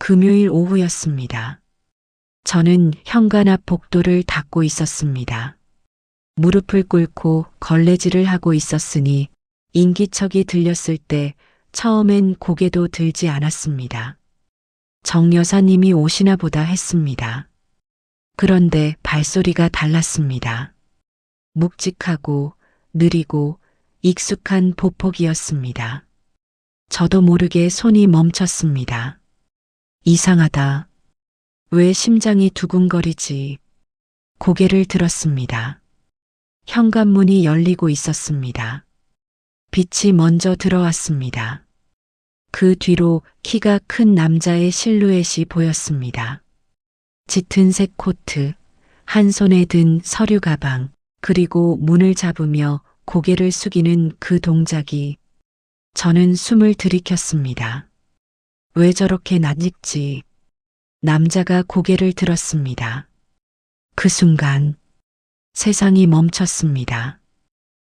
금요일 오후였습니다. 저는 현관 앞 복도를 닦고 있었습니다. 무릎을 꿇고 걸레질을 하고 있었으니 인기척이 들렸을 때 처음엔 고개도 들지 않았습니다. 정 여사님이 오시나 보다 했습니다. 그런데 발소리가 달랐습니다. 묵직하고 느리고 익숙한 보폭이었습니다. 저도 모르게 손이 멈췄습니다. 이상하다. 왜 심장이 두근거리지? 고개를 들었습니다. 현관문이 열리고 있었습니다. 빛이 먼저 들어왔습니다. 그 뒤로 키가 큰 남자의 실루엣이 보였습니다. 짙은 색 코트, 한 손에 든 서류 가방, 그리고 문을 잡으며 고개를 숙이는 그 동작이 저는 숨을 들이켰습니다. 왜 저렇게 낯익지? 남자가 고개를 들었습니다. 그 순간 세상이 멈췄습니다.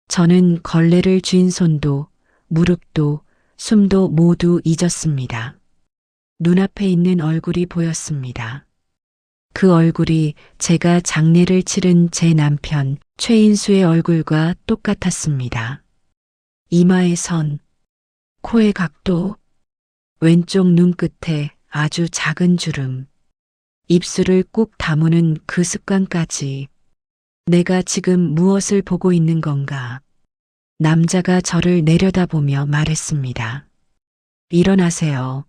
저는 걸레를 쥔 손도 무릎도 숨도 모두 잊었습니다. 눈앞에 있는 얼굴이 보였습니다. 그 얼굴이 제가 장례를 치른 제 남편 최인수의 얼굴과 똑같았습니다. 이마의 선, 코의 각도, 왼쪽 눈끝에 아주 작은 주름, 입술을 꾹 다무는 그 습관까지. 내가 지금 무엇을 보고 있는 건가? 남자가 저를 내려다보며 말했습니다. 일어나세요.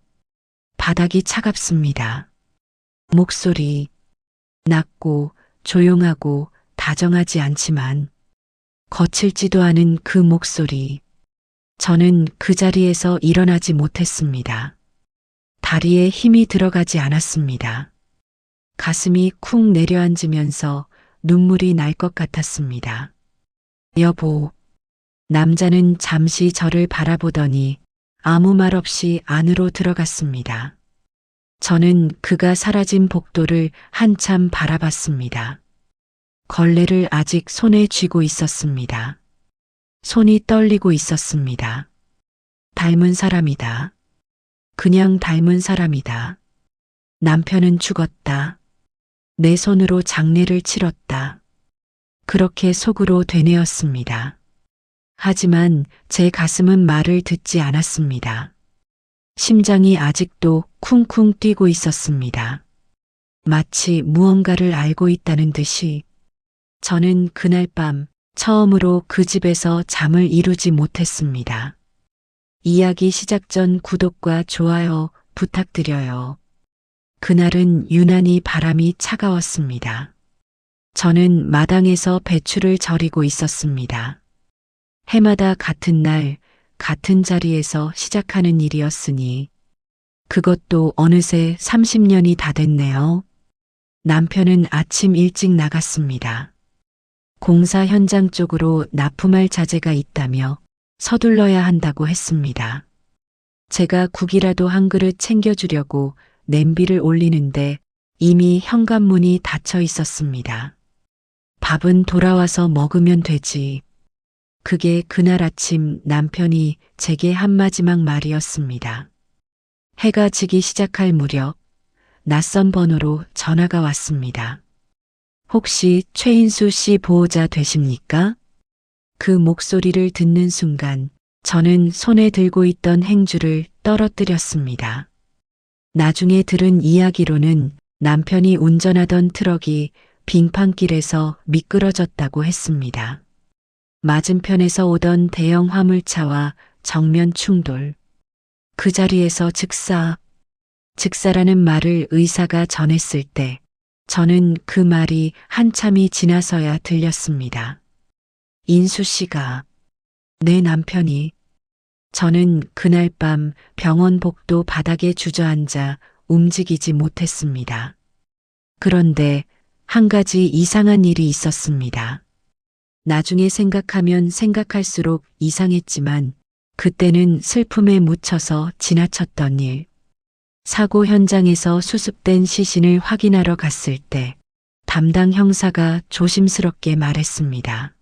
바닥이 차갑습니다. 목소리, 낮고 조용하고 다정하지 않지만 거칠지도 않은 그 목소리. 저는 그 자리에서 일어나지 못했습니다. 다리에 힘이 들어가지 않았습니다. 가슴이 쿵 내려앉으면서 눈물이 날 것 같았습니다. 여보. 남자는 잠시 저를 바라보더니 아무 말 없이 안으로 들어갔습니다. 저는 그가 사라진 복도를 한참 바라봤습니다. 걸레를 아직 손에 쥐고 있었습니다. 손이 떨리고 있었습니다. 닮은 사람이다. 그냥 닮은 사람이다. 남편은 죽었다. 내 손으로 장례를 치렀다. 그렇게 속으로 되뇌었습니다. 하지만 제 가슴은 말을 듣지 않았습니다. 심장이 아직도 쿵쿵 뛰고 있었습니다. 마치 무언가를 알고 있다는 듯이. 저는 그날 밤 처음으로 그 집에서 잠을 이루지 못했습니다. 이야기 시작 전 구독과 좋아요 부탁드려요. 그날은 유난히 바람이 차가웠습니다. 저는 마당에서 배추를 절이고 있었습니다. 해마다 같은 날, 같은 자리에서 시작하는 일이었으니 그것도 어느새 30년이 다 됐네요. 남편은 아침 일찍 나갔습니다. 공사 현장 쪽으로 납품할 자재가 있다며 서둘러야 한다고 했습니다. 제가 국이라도 한 그릇 챙겨주려고 냄비를 올리는데 이미 현관문이 닫혀 있었습니다. 밥은 돌아와서 먹으면 되지. 그게 그날 아침 남편이 제게 한 마지막 말이었습니다. 해가 지기 시작할 무렵 낯선 번호로 전화가 왔습니다. 혹시 최인수 씨 보호자 되십니까? 그 목소리를 듣는 순간 저는 손에 들고 있던 행주를 떨어뜨렸습니다. 나중에 들은 이야기로는 남편이 운전하던 트럭이 빙판길에서 미끄러졌다고 했습니다. 맞은편에서 오던 대형 화물차와 정면 충돌. 그 자리에서 즉사라는 말을 의사가 전했을 때 저는 그 말이 한참이 지나서야 들렸습니다. 인수 씨가, 내 남편이. 저는 그날 밤 병원 복도 바닥에 주저앉아 움직이지 못했습니다. 그런데 한 가지 이상한 일이 있었습니다. 나중에 생각하면 생각할수록 이상했지만 그때는 슬픔에 묻혀서 지나쳤던 일. 사고 현장에서 수습된 시신을 확인하러 갔을 때 담당 형사가 조심스럽게 말했습니다.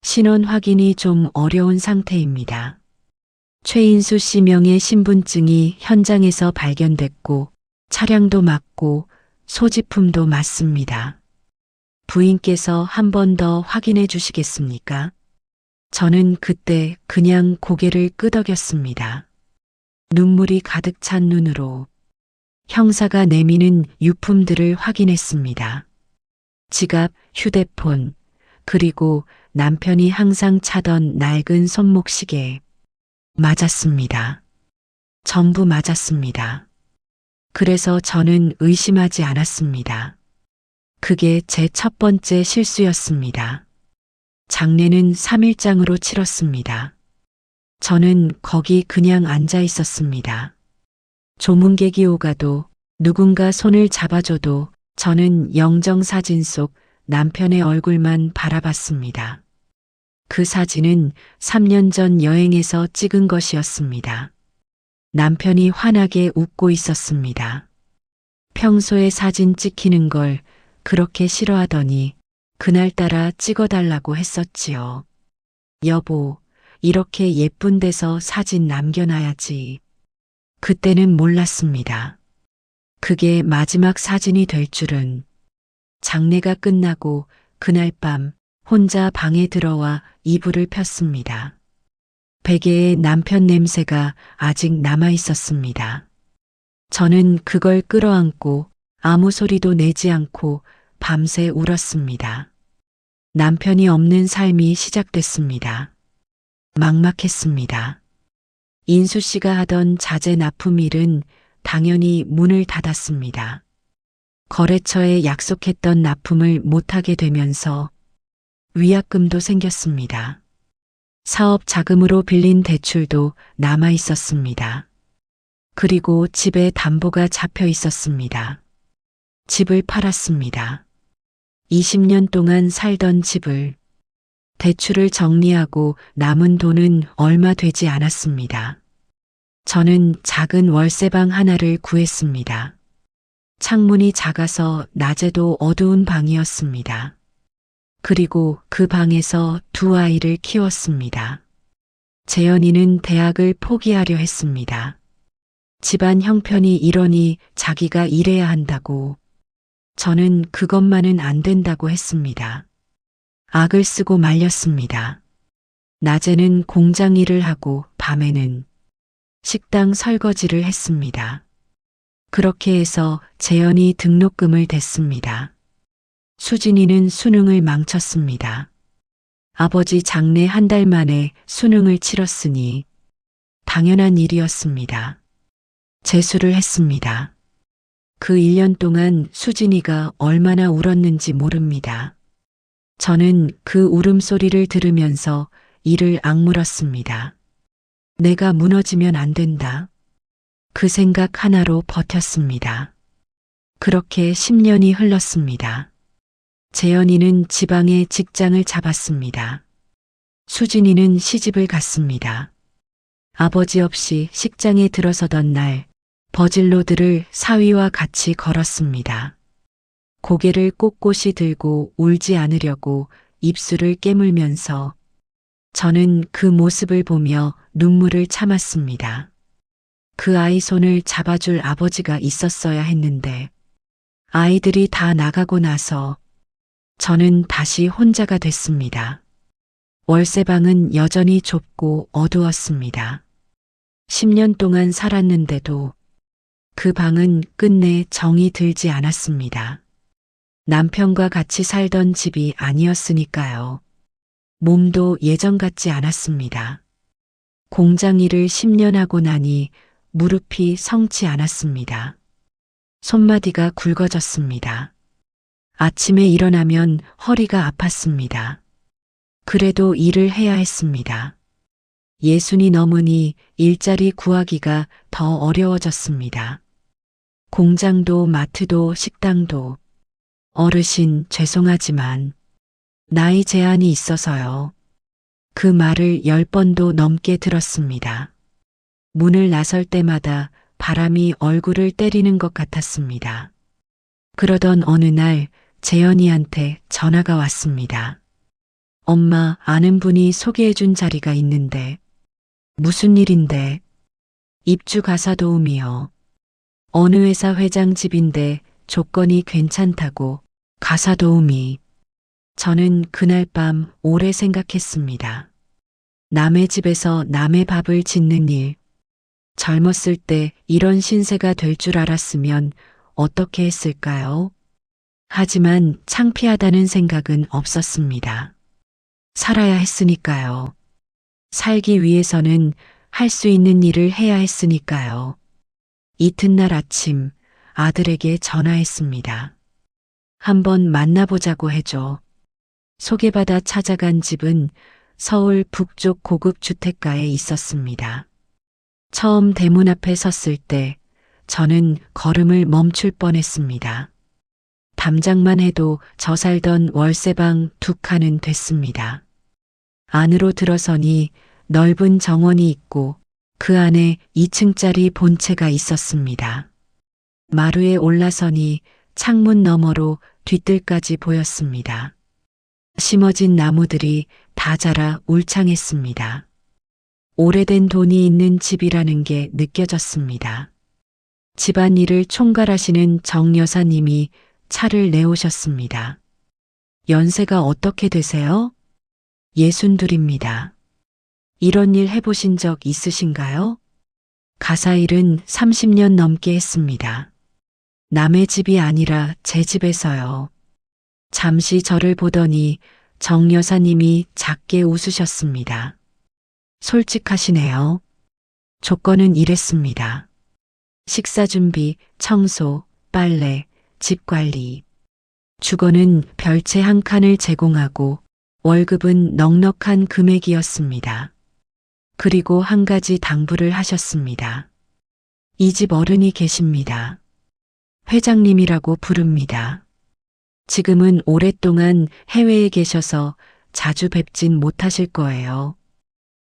신원 확인이 좀 어려운 상태입니다. 최인수 씨 명의 신분증이 현장에서 발견됐고 차량도 맡고 소지품도 맡습니다. 부인께서 한 번 더 확인해 주시겠습니까? 저는 그때 그냥 고개를 끄덕였습니다. 눈물이 가득 찬 눈으로 형사가 내미는 유품들을 확인했습니다. 지갑, 휴대폰, 그리고 남편이 항상 차던 낡은 손목시계. 맞았습니다. 전부 맞았습니다. 그래서 저는 의심하지 않았습니다. 그게 제 첫 번째 실수였습니다. 장례는 3일장으로 치렀습니다. 저는 거기 그냥 앉아 있었습니다. 조문객이 오가도 누군가 손을 잡아줘도 저는 영정사진 속 남편의 얼굴만 바라봤습니다. 그 사진은 3년 전 여행에서 찍은 것이었습니다. 남편이 환하게 웃고 있었습니다. 평소에 사진 찍히는 걸 그렇게 싫어하더니 그날따라 찍어달라고 했었지요. 여보, 이렇게 예쁜 데서 사진 남겨놔야지. 그때는 몰랐습니다. 그게 마지막 사진이 될 줄은. 장례가 끝나고 그날 밤 혼자 방에 들어와 이불을 폈습니다. 베개에 남편 냄새가 아직 남아 있었습니다. 저는 그걸 끌어안고 아무 소리도 내지 않고 밤새 울었습니다. 남편이 없는 삶이 시작됐습니다. 막막했습니다. 인수 씨가 하던 자재 납품 일은 당연히 문을 닫았습니다. 거래처에 약속했던 납품을 못하게 되면서 위약금도 생겼습니다. 사업 자금으로 빌린 대출도 남아 있었습니다. 그리고 집에 담보가 잡혀 있었습니다. 집을 팔았습니다. 20년 동안 살던 집을, 대출을 정리하고 남은 돈은 얼마 되지 않았습니다. 저는 작은 월세방 하나를 구했습니다. 창문이 작아서 낮에도 어두운 방이었습니다. 그리고 그 방에서 두 아이를 키웠습니다. 재현이는 대학을 포기하려 했습니다. 집안 형편이 이러니 자기가 일해야 한다고. 저는 그것만은 안 된다고 했습니다. 악을 쓰고 말렸습니다. 낮에는 공장 일을 하고 밤에는 식당 설거지를 했습니다. 그렇게 해서 재현이 등록금을 댔습니다. 수진이는 수능을 망쳤습니다. 아버지 장례 한 달 만에 수능을 치렀으니 당연한 일이었습니다. 재수를 했습니다. 그 1년 동안 수진이가 얼마나 울었는지 모릅니다. 저는 그 울음소리를 들으면서 이를 악물었습니다. 내가 무너지면 안 된다. 그 생각 하나로 버텼습니다. 그렇게 10년이 흘렀습니다. 재현이는 지방에 직장을 잡았습니다. 수진이는 시집을 갔습니다. 아버지 없이 식장에 들어서던 날 버질로드를 사위와 같이 걸었습니다. 고개를 꼿꼿이 들고 울지 않으려고 입술을 깨물면서 저는 그 모습을 보며 눈물을 참았습니다. 그 아이 손을 잡아줄 아버지가 있었어야 했는데 아이들이 다 나가고 나서 저는 다시 혼자가 됐습니다. 월세방은 여전히 좁고 어두웠습니다. 10년 동안 살았는데도 그 방은 끝내 정이 들지 않았습니다. 남편과 같이 살던 집이 아니었으니까요. 몸도 예전 같지 않았습니다. 공장 일을 10년 하고 나니 무릎이 성치 않았습니다. 손마디가 굵어졌습니다. 아침에 일어나면 허리가 아팠습니다. 그래도 일을 해야 했습니다. 60이 넘으니 일자리 구하기가 더 어려워졌습니다. 공장도 마트도 식당도 어르신 죄송하지만 나이 제한이 있어서요. 그 말을 10번도 넘게 들었습니다. 문을 나설 때마다 바람이 얼굴을 때리는 것 같았습니다. 그러던 어느 날 재현이한테 전화가 왔습니다. 엄마, 아는 분이 소개해준 자리가 있는데 무슨 일인데? 입주 가사 도우미요. 어느 회사 회장 집인데 조건이 괜찮다고 가사 도우미. 저는 그날 밤 오래 생각했습니다. 남의 집에서 남의 밥을 짓는 일. 젊었을 때 이런 신세가 될 줄 알았으면 어떻게 했을까요? 하지만 창피하다는 생각은 없었습니다. 살아야 했으니까요. 살기 위해서는 할 수 있는 일을 해야 했으니까요. 이튿날 아침 아들에게 전화했습니다. 한번 만나보자고 해줘. 소개받아 찾아간 집은 서울 북쪽 고급 주택가에 있었습니다. 처음 대문 앞에 섰을 때 저는 걸음을 멈출 뻔했습니다. 담장만 해도 저 살던 월세방 2칸은 됐습니다. 안으로 들어서니 넓은 정원이 있고 그 안에 2층짜리 본체가 있었습니다. 마루에 올라서니 창문 너머로 뒤뜰까지 보였습니다. 심어진 나무들이 다 자라 울창했습니다. 오래된 돈이 있는 집이라는 게 느껴졌습니다. 집안일을 총괄하시는 정 여사님이 차를 내오셨습니다. 연세가 어떻게 되세요? 62입니다. 이런 일 해보신 적 있으신가요? 가사일은 30년 넘게 했습니다. 남의 집이 아니라 제 집에서요. 잠시 저를 보더니 정 여사님이 작게 웃으셨습니다. 솔직하시네요. 조건은 이랬습니다. 식사 준비, 청소, 빨래, 집 관리. 주거는 별채 1칸을 제공하고 월급은 넉넉한 금액이었습니다. 그리고 한 가지 당부를 하셨습니다. 이 집 어른이 계십니다. 회장님이라고 부릅니다. 지금은 오랫동안 해외에 계셔서 자주 뵙진 못하실 거예요.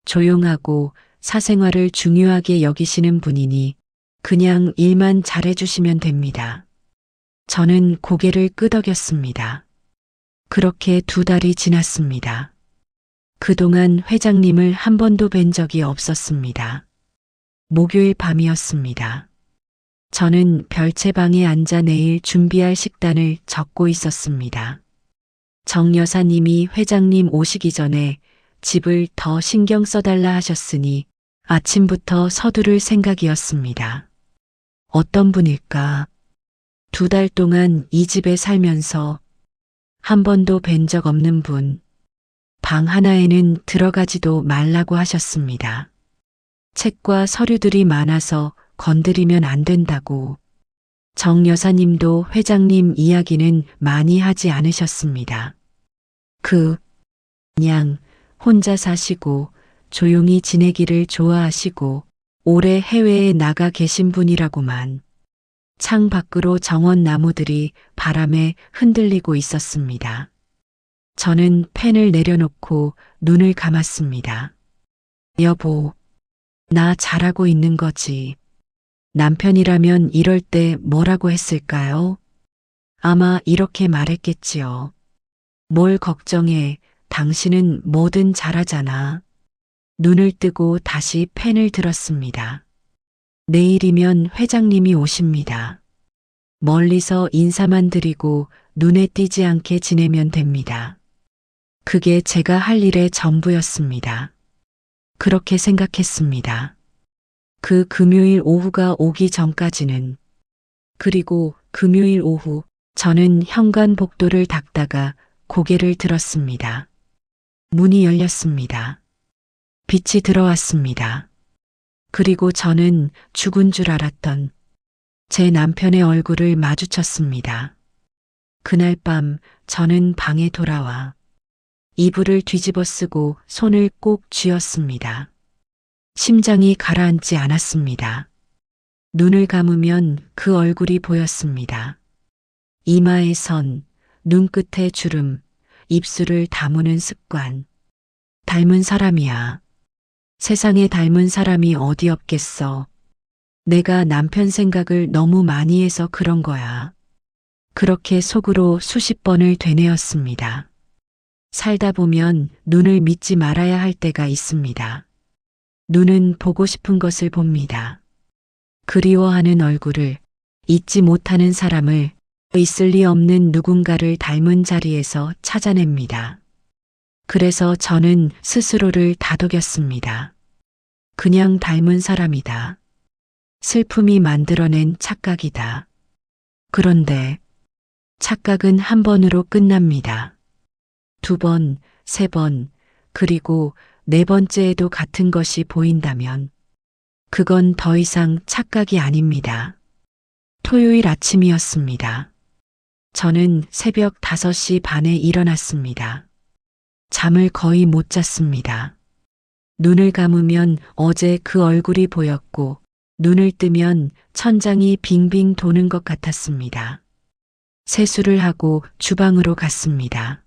조용하고 사생활을 중요하게 여기시는 분이니 그냥 일만 잘해주시면 됩니다. 저는 고개를 끄덕였습니다. 그렇게 2달이 지났습니다. 그동안 회장님을 한 번도 뵌 적이 없었습니다. 목요일 밤이었습니다. 저는 별채방에 앉아 내일 준비할 식단을 적고 있었습니다. 정 여사님이 회장님 오시기 전에 집을 더 신경 써달라 하셨으니 아침부터 서두를 생각이었습니다. 어떤 분일까? 2달 동안 이 집에 살면서 한 번도 뵌 적 없는 분. 방 하나에는 들어가지도 말라고 하셨습니다. 책과 서류들이 많아서 건드리면 안 된다고. 정 여사님도 회장님 이야기는 많이 하지 않으셨습니다. 그냥 혼자 사시고 조용히 지내기를 좋아하시고 오래 해외에 나가 계신 분이라고만. 창 밖으로 정원 나무들이 바람에 흔들리고 있었습니다. 저는 펜을 내려놓고 눈을 감았습니다. 여보, 나 잘하고 있는 거지. 남편이라면 이럴 때 뭐라고 했을까요? 아마 이렇게 말했겠지요. 뭘 걱정해, 당신은 뭐든 잘하잖아. 눈을 뜨고 다시 펜을 들었습니다. 내일이면 회장님이 오십니다. 멀리서 인사만 드리고 눈에 띄지 않게 지내면 됩니다. 그게 제가 할 일의 전부였습니다. 그렇게 생각했습니다. 그 금요일 오후가 오기 전까지는. 그리고 금요일 오후 저는 현관 복도를 닦다가 고개를 들었습니다. 문이 열렸습니다. 빛이 들어왔습니다. 그리고 저는 죽은 줄 알았던 제 남편의 얼굴을 마주쳤습니다. 그날 밤 저는 방에 돌아와 이불을 뒤집어 쓰고 손을 꼭 쥐었습니다. 심장이 가라앉지 않았습니다. 눈을 감으면 그 얼굴이 보였습니다. 이마에 선, 눈끝에 주름, 입술을 다무는 습관. 닮은 사람이야. 세상에 닮은 사람이 어디 없겠어. 내가 남편 생각을 너무 많이 해서 그런 거야. 그렇게 속으로 수십 번을 되뇌었습니다. 살다 보면 눈을 믿지 말아야 할 때가 있습니다. 눈은 보고 싶은 것을 봅니다. 그리워하는 얼굴을, 잊지 못하는 사람을 있을 리 없는 누군가를 닮은 자리에서 찾아냅니다. 그래서 저는 스스로를 다독였습니다. 그냥 닮은 사람이다. 슬픔이 만들어낸 착각이다. 그런데 착각은 한 번으로 끝납니다. 두 번, 세 번, 그리고 네 번째에도 같은 것이 보인다면 그건 더 이상 착각이 아닙니다. 토요일 아침이었습니다. 저는 새벽 5시 반에 일어났습니다. 잠을 거의 못 잤습니다. 눈을 감으면 어제 그 얼굴이 보였고 눈을 뜨면 천장이 빙빙 도는 것 같았습니다. 세수를 하고 주방으로 갔습니다.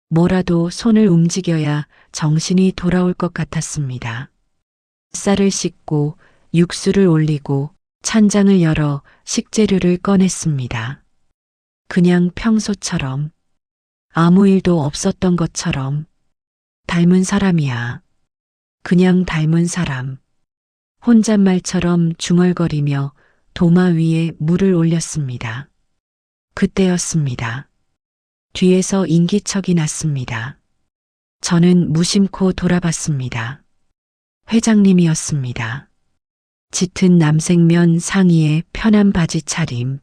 뭐라도 손을 움직여야 정신이 돌아올 것 같았습니다. 쌀을 씻고 육수를 올리고 찬장을 열어 식재료를 꺼냈습니다. 그냥 평소처럼 아무 일도 없었던 것처럼 닮은 사람이야. 그냥 닮은 사람. 혼잣말처럼 중얼거리며 도마 위에 물을 올렸습니다. 그때였습니다. 뒤에서 인기척이 났습니다. 저는 무심코 돌아봤습니다. 회장님이었습니다. 짙은 남색면 상의에 편한 바지 차림.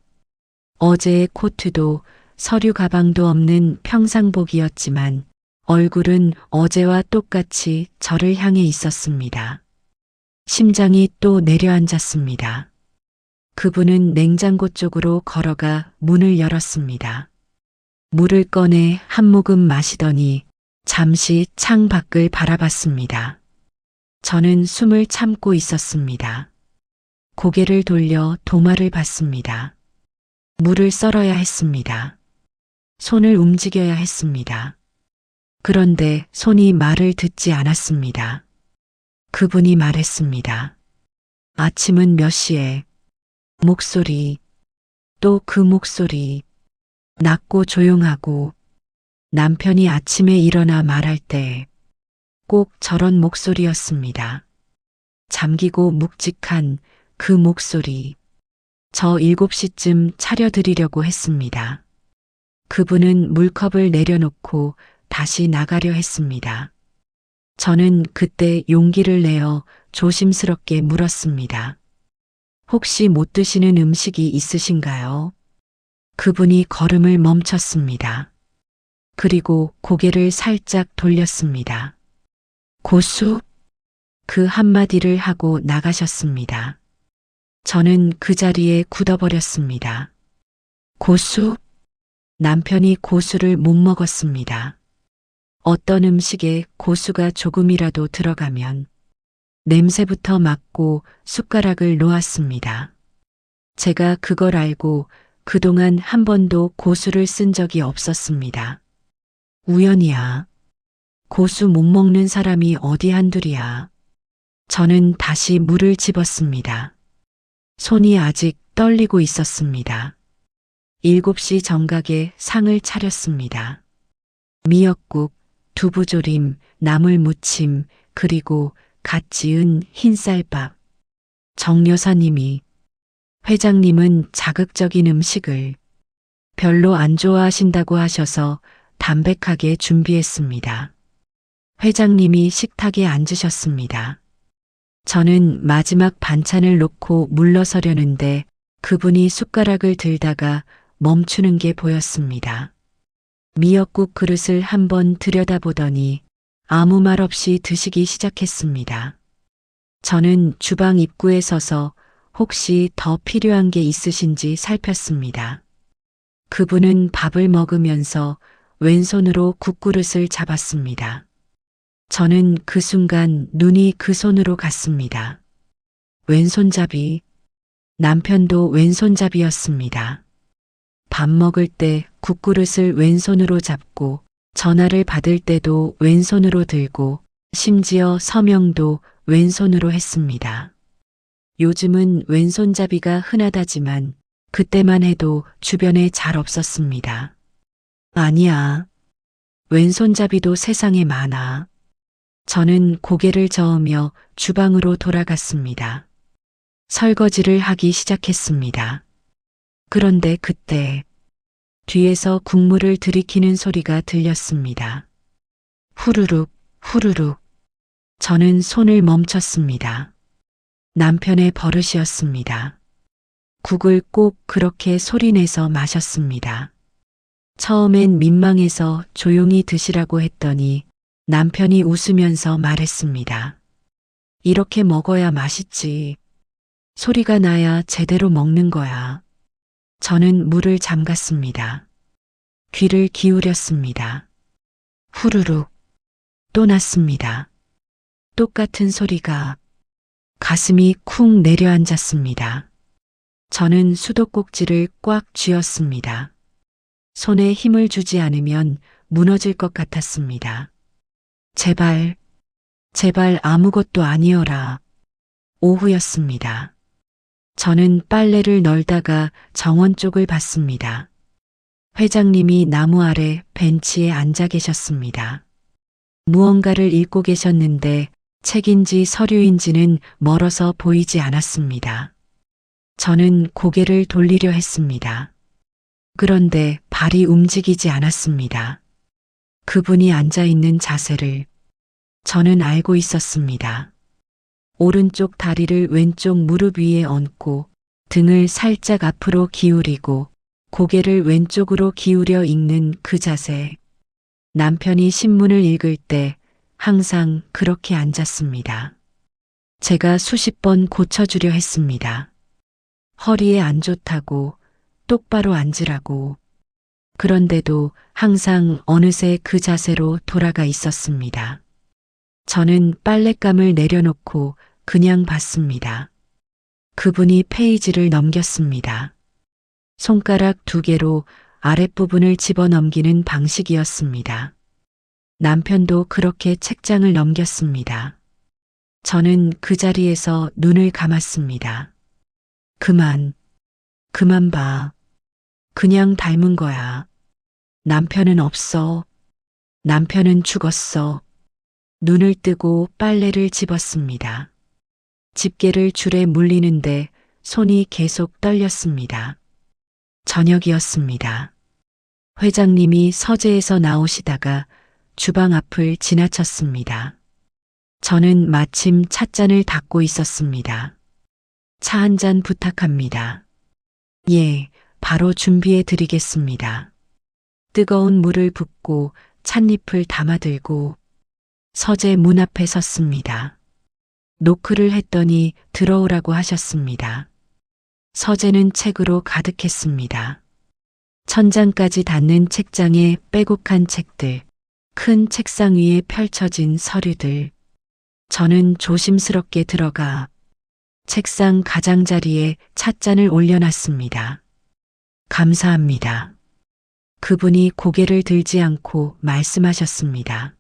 어제의 코트도 서류 가방도 없는 평상복이었지만 얼굴은 어제와 똑같이 저를 향해 있었습니다. 심장이 또 내려앉았습니다. 그분은 냉장고 쪽으로 걸어가 문을 열었습니다. 물을 꺼내 한 모금 마시더니 잠시 창 밖을 바라봤습니다. 저는 숨을 참고 있었습니다. 고개를 돌려 도마를 봤습니다. 물을 썰어야 했습니다. 손을 움직여야 했습니다. 그런데 손이 말을 듣지 않았습니다. 그분이 말했습니다. 아침은 몇 시에? 목소리, 또 그 목소리, 낮고 조용하고 남편이 아침에 일어나 말할 때 꼭 저런 목소리였습니다. 잠기고 묵직한 그 목소리. 저 7시쯤 차려드리려고 했습니다. 그분은 물컵을 내려놓고 다시 나가려 했습니다. 저는 그때 용기를 내어 조심스럽게 물었습니다. 혹시 못 드시는 음식이 있으신가요? 그분이 걸음을 멈췄습니다. 그리고 고개를 살짝 돌렸습니다. 고수? 그 한마디를 하고 나가셨습니다. 저는 그 자리에 굳어버렸습니다. 고수? 남편이 고수를 못 먹었습니다. 어떤 음식에 고수가 조금이라도 들어가면 냄새부터 맡고 숟가락을 놓았습니다. 제가 그걸 알고 그동안 한 번도 고수를 쓴 적이 없었습니다. 우연이야. 고수 못 먹는 사람이 어디 한둘이야. 저는 다시 물을 집었습니다. 손이 아직 떨리고 있었습니다. 7시 정각에 상을 차렸습니다. 미역국, 두부조림, 나물무침, 그리고 갓 지은 흰쌀밥. 정 여사님이, 회장님은 자극적인 음식을 별로 안 좋아하신다고 하셔서 담백하게 준비했습니다. 회장님이 식탁에 앉으셨습니다. 저는 마지막 반찬을 놓고 물러서려는데 그분이 숟가락을 들다가 멈추는 게 보였습니다. 미역국 그릇을 한번 들여다보더니 아무 말 없이 드시기 시작했습니다. 저는 주방 입구에 서서 혹시 더 필요한 게 있으신지 살폈습니다. 그분은 밥을 먹으면서 왼손으로 국그릇을 잡았습니다. 저는 그 순간 눈이 그 손으로 갔습니다. 왼손잡이. 남편도 왼손잡이였습니다. 밥 먹을 때 국그릇을 왼손으로 잡고 전화를 받을 때도 왼손으로 들고 심지어 서명도 왼손으로 했습니다. 요즘은 왼손잡이가 흔하다지만 그때만 해도 주변에 잘 없었습니다. 아니야. 왼손잡이도 세상에 많아. 저는 고개를 저으며 주방으로 돌아갔습니다. 설거지를 하기 시작했습니다. 그런데 그때 뒤에서 국물을 들이키는 소리가 들렸습니다. 후루룩, 후루룩. 저는 손을 멈췄습니다. 남편의 버릇이었습니다. 국을 꼭 그렇게 소리내서 마셨습니다. 처음엔 민망해서 조용히 드시라고 했더니 남편이 웃으면서 말했습니다. 이렇게 먹어야 맛있지. 소리가 나야 제대로 먹는 거야. 저는 물을 잠갔습니다. 귀를 기울였습니다. 후루룩. 또 났습니다. 똑같은 소리가. 가슴이 쿵 내려앉았습니다. 저는 수도꼭지를 꽉 쥐었습니다. 손에 힘을 주지 않으면 무너질 것 같았습니다. 제발, 제발 아무것도 아니어라. 오후였습니다. 저는 빨래를 널다가 정원 쪽을 봤습니다. 회장님이 나무 아래 벤치에 앉아 계셨습니다. 무언가를 읽고 계셨는데 책인지 서류인지는 멀어서 보이지 않았습니다. 저는 고개를 돌리려 했습니다. 그런데 발이 움직이지 않았습니다. 그분이 앉아 있는 자세를 저는 알고 있었습니다. 오른쪽 다리를 왼쪽 무릎 위에 얹고 등을 살짝 앞으로 기울이고 고개를 왼쪽으로 기울여 읽는 그 자세. 남편이 신문을 읽을 때 항상 그렇게 앉았습니다. 제가 수십 번 고쳐주려 했습니다. 허리에 안 좋다고, 똑바로 앉으라고. 그런데도 항상 어느새 그 자세로 돌아가 있었습니다. 저는 빨랫감을 내려놓고 그냥 봤습니다. 그분이 페이지를 넘겼습니다. 손가락 2개로 아랫부분을 집어넘기는 방식이었습니다. 남편도 그렇게 책장을 넘겼습니다. 저는 그 자리에서 눈을 감았습니다. 그만 봐. 그냥 닮은 거야. 남편은 없어. 남편은 죽었어. 눈을 뜨고 빨래를 집었습니다. 집게를 줄에 물리는데 손이 계속 떨렸습니다. 저녁이었습니다. 회장님이 서재에서 나오시다가 주방 앞을 지나쳤습니다. 저는 마침 찻잔을 닦고 있었습니다. 차 한 잔 부탁합니다. 예, 바로 준비해 드리겠습니다. 뜨거운 물을 붓고 찻잎을 담아들고 서재 문 앞에 섰습니다. 노크를 했더니 들어오라고 하셨습니다. 서재는 책으로 가득했습니다. 천장까지 닿는 책장에 빼곡한 책들, 큰 책상 위에 펼쳐진 서류들. 저는 조심스럽게 들어가 책상 가장자리에 찻잔을 올려놨습니다. 감사합니다. 그분이 고개를 들지 않고 말씀하셨습니다.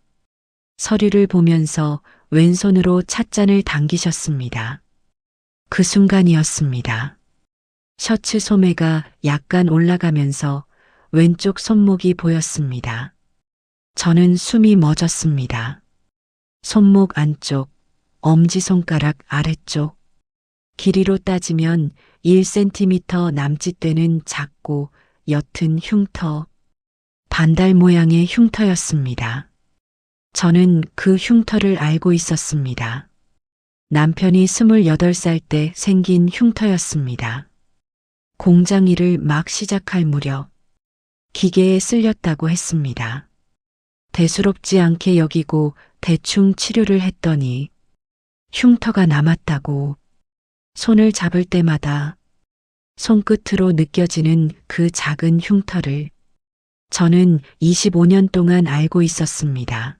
서류를 보면서 왼손으로 찻잔을 당기셨습니다. 그 순간이었습니다. 셔츠 소매가 약간 올라가면서 왼쪽 손목이 보였습니다. 저는 숨이 멎었습니다. 손목 안쪽, 엄지손가락 아래쪽, 길이로 따지면 1cm 남짓 되는 작고 옅은 흉터, 반달 모양의 흉터였습니다. 저는 그 흉터를 알고 있었습니다. 남편이 28살 때 생긴 흉터였습니다. 공장 일을 막 시작할 무렵 기계에 쓸렸다고 했습니다. 대수롭지 않게 여기고 대충 치료를 했더니 흉터가 남았다고. 손을 잡을 때마다 손끝으로 느껴지는 그 작은 흉터를 저는 25년 동안 알고 있었습니다.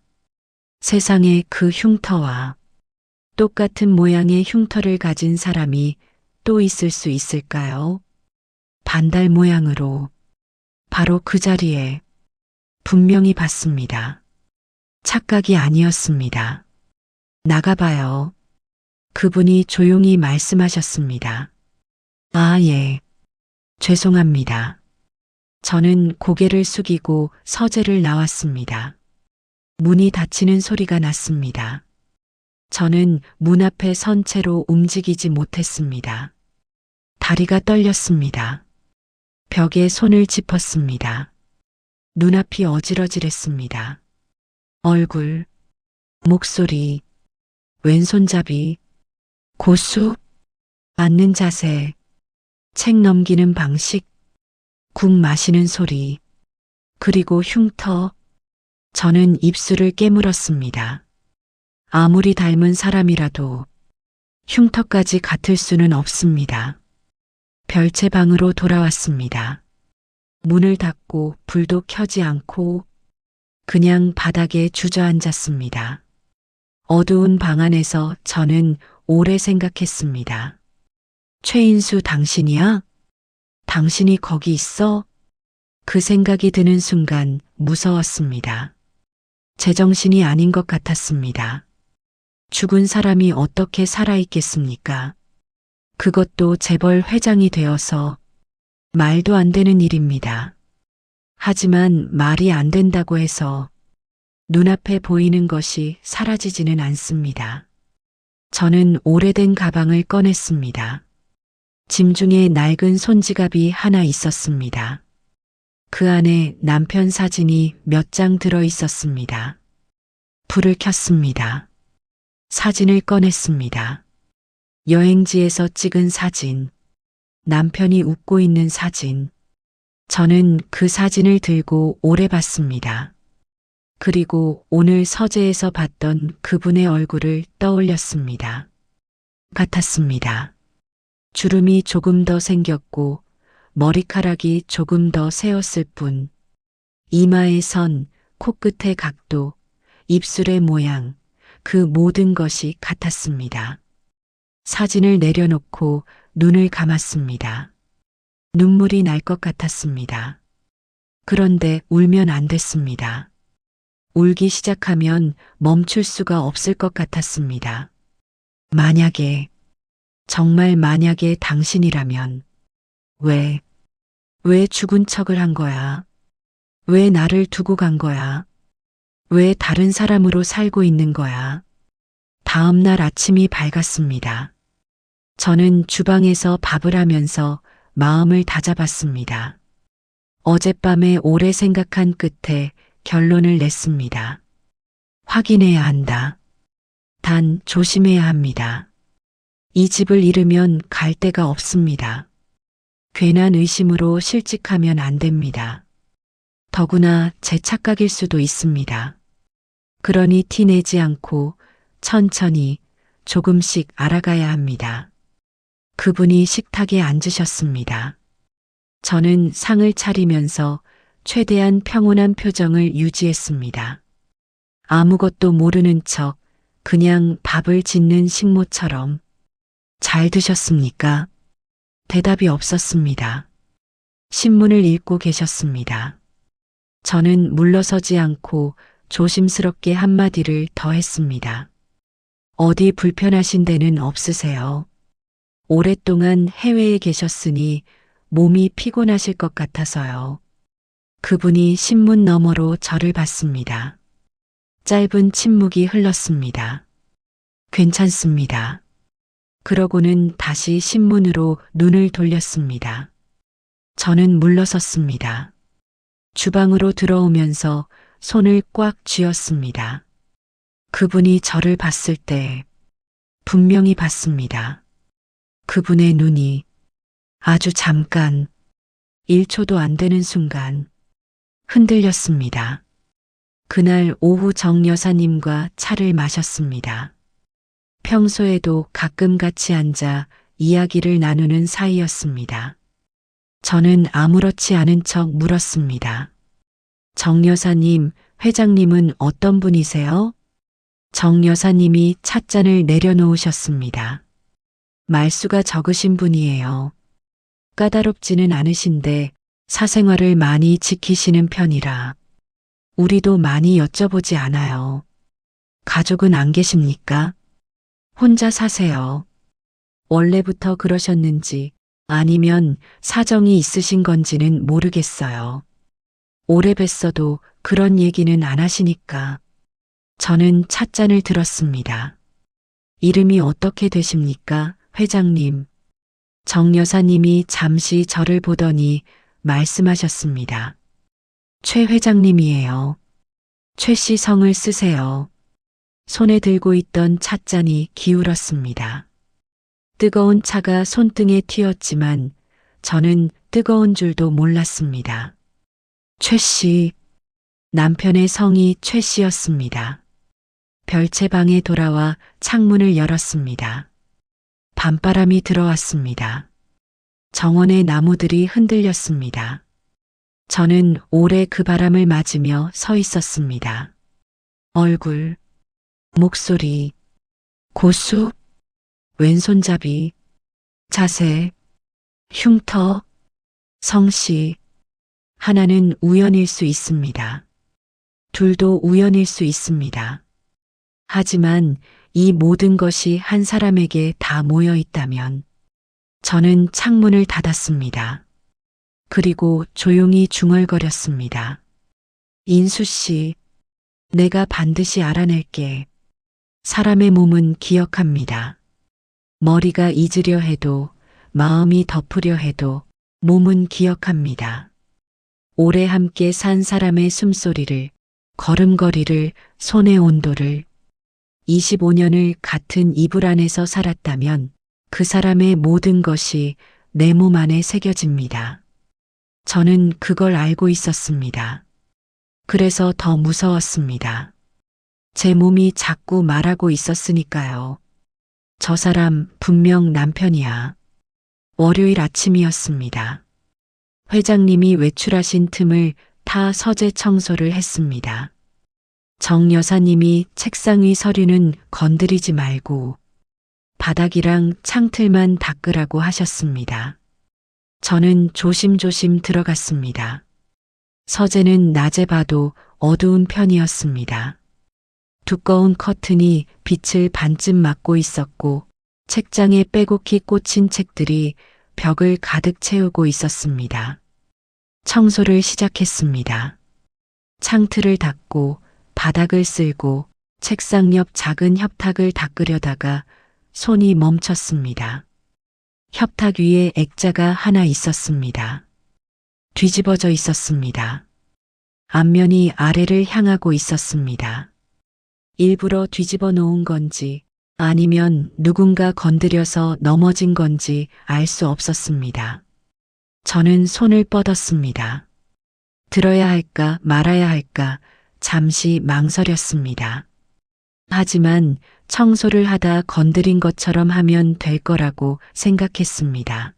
세상에 그 흉터와 똑같은 모양의 흉터를 가진 사람이 또 있을 수 있을까요? 반달 모양으로 바로 그 자리에 분명히 봤습니다. 착각이 아니었습니다. 나가봐요. 그분이 조용히 말씀하셨습니다. 아, 예. 죄송합니다. 저는 고개를 숙이고 서재를 나왔습니다. 문이 닫히는 소리가 났습니다. 저는 문 앞에 선 채로 움직이지 못했습니다. 다리가 떨렸습니다. 벽에 손을 짚었습니다. 눈앞이 어지러질했습니다. 얼굴, 목소리, 왼손잡이, 고수, 앉는 자세, 책 넘기는 방식, 국 마시는 소리, 그리고 흉터. 저는 입술을 깨물었습니다. 아무리 닮은 사람이라도 흉터까지 같을 수는 없습니다. 별채 방으로 돌아왔습니다. 문을 닫고 불도 켜지 않고 그냥 바닥에 주저앉았습니다. 어두운 방 안에서 저는 오래 생각했습니다. 최인수 당신이야? 당신이 거기 있어? 그 생각이 드는 순간 무서웠습니다. 제정신이 아닌 것 같았습니다. 죽은 사람이 어떻게 살아있겠습니까? 그것도 재벌 회장이 되어서 말도 안 되는 일입니다. 하지만 말이 안 된다고 해서 눈앞에 보이는 것이 사라지지는 않습니다. 저는 오래된 가방을 꺼냈습니다. 짐 중에 낡은 손지갑이 하나 있었습니다. 그 안에 남편 사진이 몇 장 들어 있었습니다. 불을 켰습니다. 사진을 꺼냈습니다. 여행지에서 찍은 사진, 남편이 웃고 있는 사진. 저는 그 사진을 들고 오래 봤습니다. 그리고 오늘 서재에서 봤던 그분의 얼굴을 떠올렸습니다. 같았습니다. 주름이 조금 더 생겼고 머리카락이 조금 더 새었을 뿐, 이마의 선, 코끝의 각도, 입술의 모양, 그 모든 것이 같았습니다. 사진을 내려놓고 눈을 감았습니다. 눈물이 날 것 같았습니다. 그런데 울면 안 됐습니다. 울기 시작하면 멈출 수가 없을 것 같았습니다. 만약에, 정말 만약에 당신이라면, 왜 죽은 척을 한 거야? 왜 나를 두고 간 거야? 왜 다른 사람으로 살고 있는 거야? 다음 날 아침이 밝았습니다. 저는 주방에서 밥을 하면서 마음을 다잡았습니다. 어젯밤에 오래 생각한 끝에 결론을 냈습니다. 확인해야 한다. 단 조심해야 합니다. 이 집을 잃으면 갈 데가 없습니다. 괜한 의심으로 실직하면 안 됩니다. 더구나 제 착각일 수도 있습니다. 그러니 티내지 않고 천천히 조금씩 알아가야 합니다. 그분이 식탁에 앉으셨습니다. 저는 상을 차리면서 최대한 평온한 표정을 유지했습니다. 아무것도 모르는 척 그냥 밥을 짓는 식모처럼. 잘 드셨습니까? 대답이 없었습니다. 신문을 읽고 계셨습니다. 저는 물러서지 않고 조심스럽게 한마디를 더 했습니다. 어디 불편하신 데는 없으세요? 오랫동안 해외에 계셨으니 몸이 피곤하실 것 같아서요. 그분이 신문 너머로 저를 봤습니다. 짧은 침묵이 흘렀습니다. 괜찮습니다. 그러고는 다시 신문으로 눈을 돌렸습니다. 저는 물러섰습니다. 주방으로 들어오면서 손을 꽉 쥐었습니다. 그분이 저를 봤을 때 분명히 봤습니다. 그분의 눈이 아주 잠깐, 1초도 안 되는 순간 흔들렸습니다. 그날 오후 정 여사님과 차를 마셨습니다. 평소에도 가끔 같이 앉아 이야기를 나누는 사이였습니다. 저는 아무렇지 않은 척 물었습니다. 정 여사님, 회장님은 어떤 분이세요? 정 여사님이 찻잔을 내려놓으셨습니다. 말수가 적으신 분이에요. 까다롭지는 않으신데 사생활을 많이 지키시는 편이라 우리도 많이 여쭤보지 않아요. 가족은 안 계십니까? 혼자 사세요. 원래부터 그러셨는지 아니면 사정이 있으신 건지는 모르겠어요. 오래 뵀어도 그런 얘기는 안 하시니까. 저는 찻잔을 들었습니다. 이름이 어떻게 되십니까, 회장님? 정 여사님이 잠시 저를 보더니 말씀하셨습니다. 최 회장님이에요. 최 씨 성을 쓰세요. 손에 들고 있던 찻잔이 기울었습니다. 뜨거운 차가 손등에 튀었지만 저는 뜨거운 줄도 몰랐습니다. 최 씨, 남편의 성이 최 씨였습니다. 별채방에 돌아와 창문을 열었습니다. 밤바람이 들어왔습니다. 정원의 나무들이 흔들렸습니다. 저는 오래 그 바람을 맞으며 서 있었습니다. 얼굴, 목소리, 고수, 왼손잡이, 자세, 흉터, 성씨. 하나는 우연일 수 있습니다. 둘도 우연일 수 있습니다. 하지만 이 모든 것이 한 사람에게 다 모여 있다면 저는 창문을 닫았습니다. 그리고 조용히 중얼거렸습니다. 인수 씨, 내가 반드시 알아낼게. 사람의 몸은 기억합니다. 머리가 잊으려 해도, 마음이 덮으려 해도 몸은 기억합니다. 오래 함께 산 사람의 숨소리를, 걸음걸이를, 손의 온도를, 25년을 같은 이불 안에서 살았다면 그 사람의 모든 것이 내 몸 안에 새겨집니다. 저는 그걸 알고 있었습니다. 그래서 더 무서웠습니다. 제 몸이 자꾸 말하고 있었으니까요. 저 사람 분명 남편이야. 월요일 아침이었습니다. 회장님이 외출하신 틈을 타 서재 청소를 했습니다. 정 여사님이 책상 위 서류는 건드리지 말고 바닥이랑 창틀만 닦으라고 하셨습니다. 저는 조심조심 들어갔습니다. 서재는 낮에 봐도 어두운 편이었습니다. 두꺼운 커튼이 빛을 반쯤 막고 있었고 책장에 빼곡히 꽂힌 책들이 벽을 가득 채우고 있었습니다. 청소를 시작했습니다. 창틀을 닦고 바닥을 쓸고 책상 옆 작은 협탁을 닦으려다가 손이 멈췄습니다. 협탁 위에 액자가 하나 있었습니다. 뒤집어져 있었습니다. 앞면이 아래를 향하고 있었습니다. 일부러 뒤집어 놓은 건지 아니면 누군가 건드려서 넘어진 건지 알 수 없었습니다. 저는 손을 뻗었습니다. 들어야 할까 말아야 할까 잠시 망설였습니다. 하지만 청소를 하다 건드린 것처럼 하면 될 거라고 생각했습니다.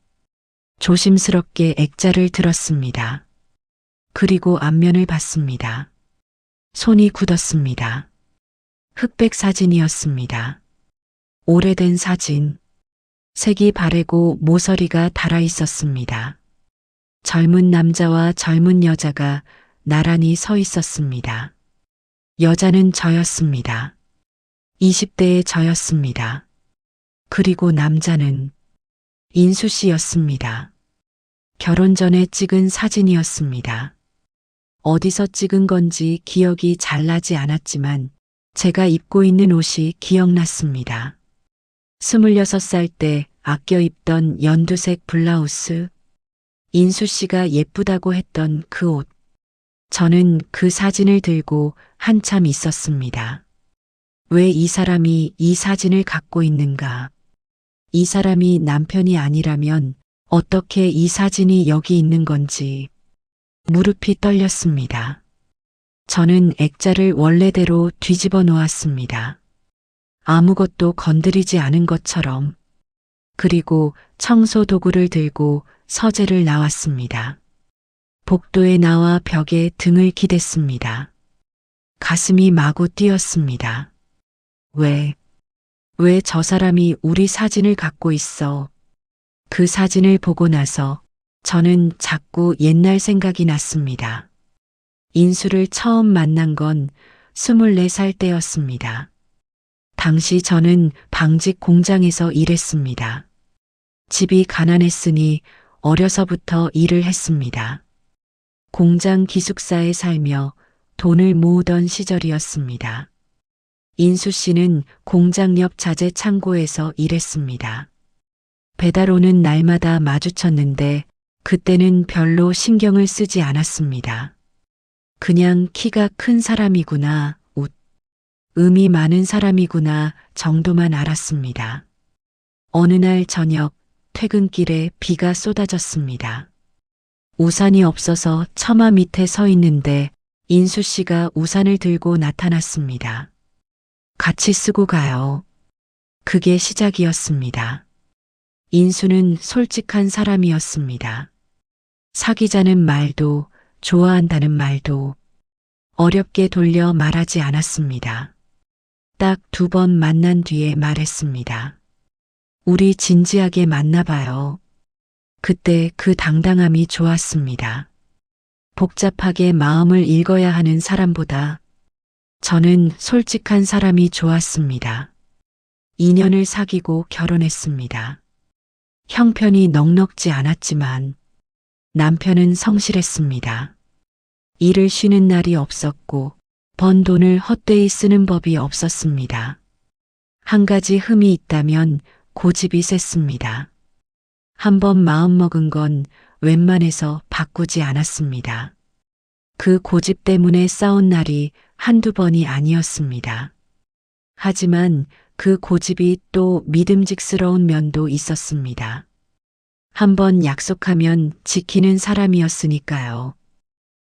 조심스럽게 액자를 들었습니다. 그리고 앞면을 봤습니다. 손이 굳었습니다. 흑백 사진이었습니다. 오래된 사진. 색이 바래고 모서리가 달아 있었습니다. 젊은 남자와 젊은 여자가 나란히 서 있었습니다. 여자는 저였습니다. 20대의 저였습니다. 그리고 남자는 인수 씨였습니다. 결혼 전에 찍은 사진이었습니다. 어디서 찍은 건지 기억이 잘 나지 않았지만 제가 입고 있는 옷이 기억났습니다. 26살 때 아껴 입던 연두색 블라우스, 인수 씨가 예쁘다고 했던 그 옷. 저는 그 사진을 들고 한참 있었습니다. 왜 이 사람이 이 사진을 갖고 있는가? 이 사람이 남편이 아니라면 어떻게 이 사진이 여기 있는 건지 무릎이 떨렸습니다. 저는 액자를 원래대로 뒤집어 놓았습니다. 아무것도 건드리지 않은 것처럼. 그리고 청소 도구를 들고 서재를 나왔습니다. 복도에 나와 벽에 등을 기댔습니다. 가슴이 마구 뛰었습니다. 왜 저 사람이 우리 사진을 갖고 있어? 그 사진을 보고 나서 저는 자꾸 옛날 생각이 났습니다. 인수를 처음 만난 건 24살 때였습니다. 당시 저는 방직 공장에서 일했습니다. 집이 가난했으니 어려서부터 일을 했습니다. 공장 기숙사에 살며 돈을 모으던 시절이었습니다. 인수 씨는 공장 옆 자재 창고에서 일했습니다. 배달 오는 날마다 마주쳤는데 그때는 별로 신경을 쓰지 않았습니다. 그냥 키가 큰 사람이구나, 음이 많은 사람이구나 정도만 알았습니다. 어느 날 저녁 퇴근길에 비가 쏟아졌습니다. 우산이 없어서 처마 밑에 서 있는데 인수 씨가 우산을 들고 나타났습니다. 같이 쓰고 가요. 그게 시작이었습니다. 인수는 솔직한 사람이었습니다. 사귀자는 말도 좋아한다는 말도 어렵게 돌려 말하지 않았습니다. 딱 2번 만난 뒤에 말했습니다. 우리 진지하게 만나봐요. 그때 그 당당함이 좋았습니다. 복잡하게 마음을 읽어야 하는 사람보다 저는 솔직한 사람이 좋았습니다. 2년을 사귀고 결혼했습니다. 형편이 넉넉지 않았지만 남편은 성실했습니다. 일을 쉬는 날이 없었고 번 돈을 헛되이 쓰는 법이 없었습니다. 한 가지 흠이 있다면 고집이 셌습니다. 한번 마음먹은 건 웬만해서 바꾸지 않았습니다. 그 고집 때문에 싸운 날이 한두 번이 아니었습니다. 하지만 그 고집이 또 믿음직스러운 면도 있었습니다. 한번 약속하면 지키는 사람이었으니까요.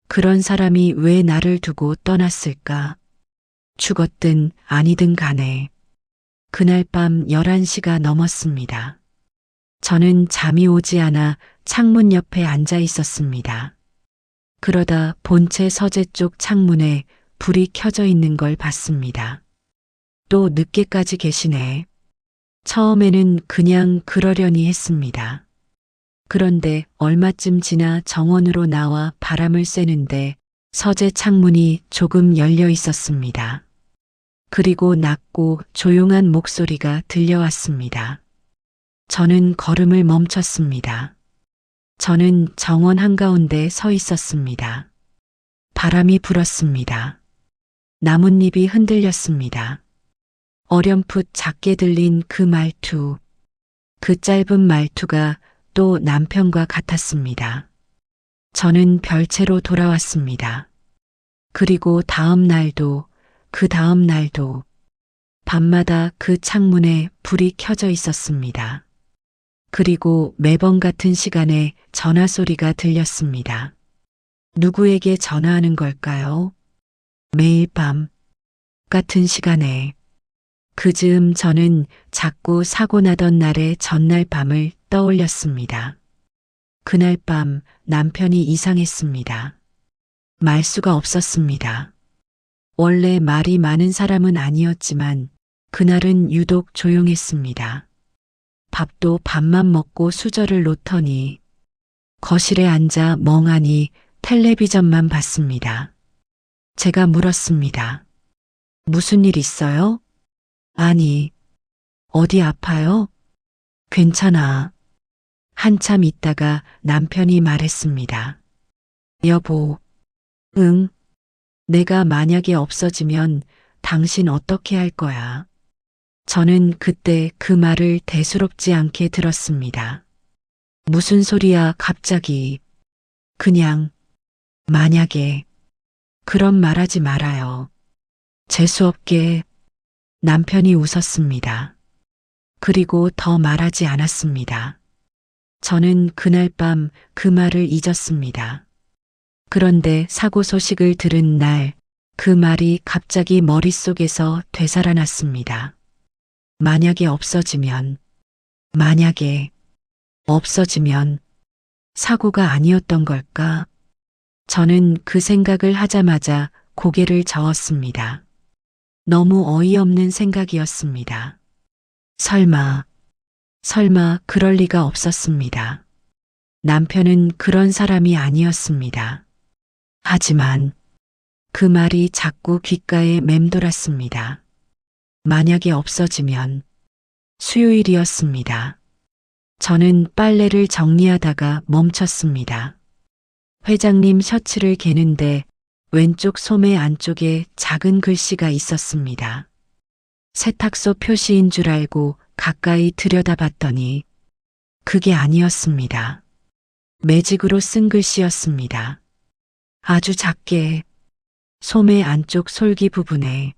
그런 사람이 왜 나를 두고 떠났을까? 죽었든 아니든 간에. 그날 밤 11시가 넘었습니다. 저는 잠이 오지 않아 창문 옆에 앉아 있었습니다. 그러다 본체 서재 쪽 창문에 불이 켜져 있는 걸 봤습니다. 또 늦게까지 계시네. 처음에는 그냥 그러려니 했습니다. 그런데 얼마쯤 지나 정원으로 나와 바람을 쐬는데 서재 창문이 조금 열려 있었습니다. 그리고 낮고 조용한 목소리가 들려왔습니다. 저는 걸음을 멈췄습니다. 저는 정원 한가운데 서 있었습니다. 바람이 불었습니다. 나뭇잎이 흔들렸습니다. 어렴풋 작게 들린 그 말투, 그 짧은 말투가 또 남편과 같았습니다. 저는 별채로 돌아왔습니다. 그리고 다음 날도 그 다음 날도 밤마다 그 창문에 불이 켜져 있었습니다. 그리고 매번 같은 시간에 전화 소리가 들렸습니다. 누구에게 전화하는 걸까요? 매일 밤 같은 시간에. 그 즈음 저는 자꾸 사고 나던 날의 전날 밤을 떠올렸습니다. 그날 밤 남편이 이상했습니다. 말수가 없었습니다. 원래 말이 많은 사람은 아니었지만 그날은 유독 조용했습니다. 밥도 밥만 먹고 수저를 놓더니 거실에 앉아 멍하니 텔레비전만 봤습니다. 제가 물었습니다. 무슨 일 있어요? 아니, 어디 아파요? 괜찮아. 한참 있다가 남편이 말했습니다. 여보, 응, 내가 만약에 없어지면 당신 어떻게 할 거야? 저는 그때 그 말을 대수롭지 않게 들었습니다. 무슨 소리야, 갑자기. 그냥, 만약에. 그런 말하지 말아요. 재수없게. 남편이 웃었습니다. 그리고 더 말하지 않았습니다. 저는 그날 밤 그 말을 잊었습니다. 그런데 사고 소식을 들은 날, 그 말이 갑자기 머릿속에서 되살아났습니다. 만약에 없어지면, 만약에 없어지면 사고가 아니었던 걸까? 저는 그 생각을 하자마자 고개를 저었습니다. 너무 어이없는 생각이었습니다. 설마 그럴 리가 없었습니다. 남편은 그런 사람이 아니었습니다. 하지만 그 말이 자꾸 귓가에 맴돌았습니다. 만약에 없어지면 수요일이었습니다. 저는 빨래를 정리하다가 멈췄습니다. 회장님 셔츠를 개는데 왼쪽 소매 안쪽에 작은 글씨가 있었습니다. 세탁소 표시인 줄 알고 가까이 들여다봤더니 그게 아니었습니다. 매직으로 쓴 글씨였습니다. 아주 작게 소매 안쪽 솔기 부분에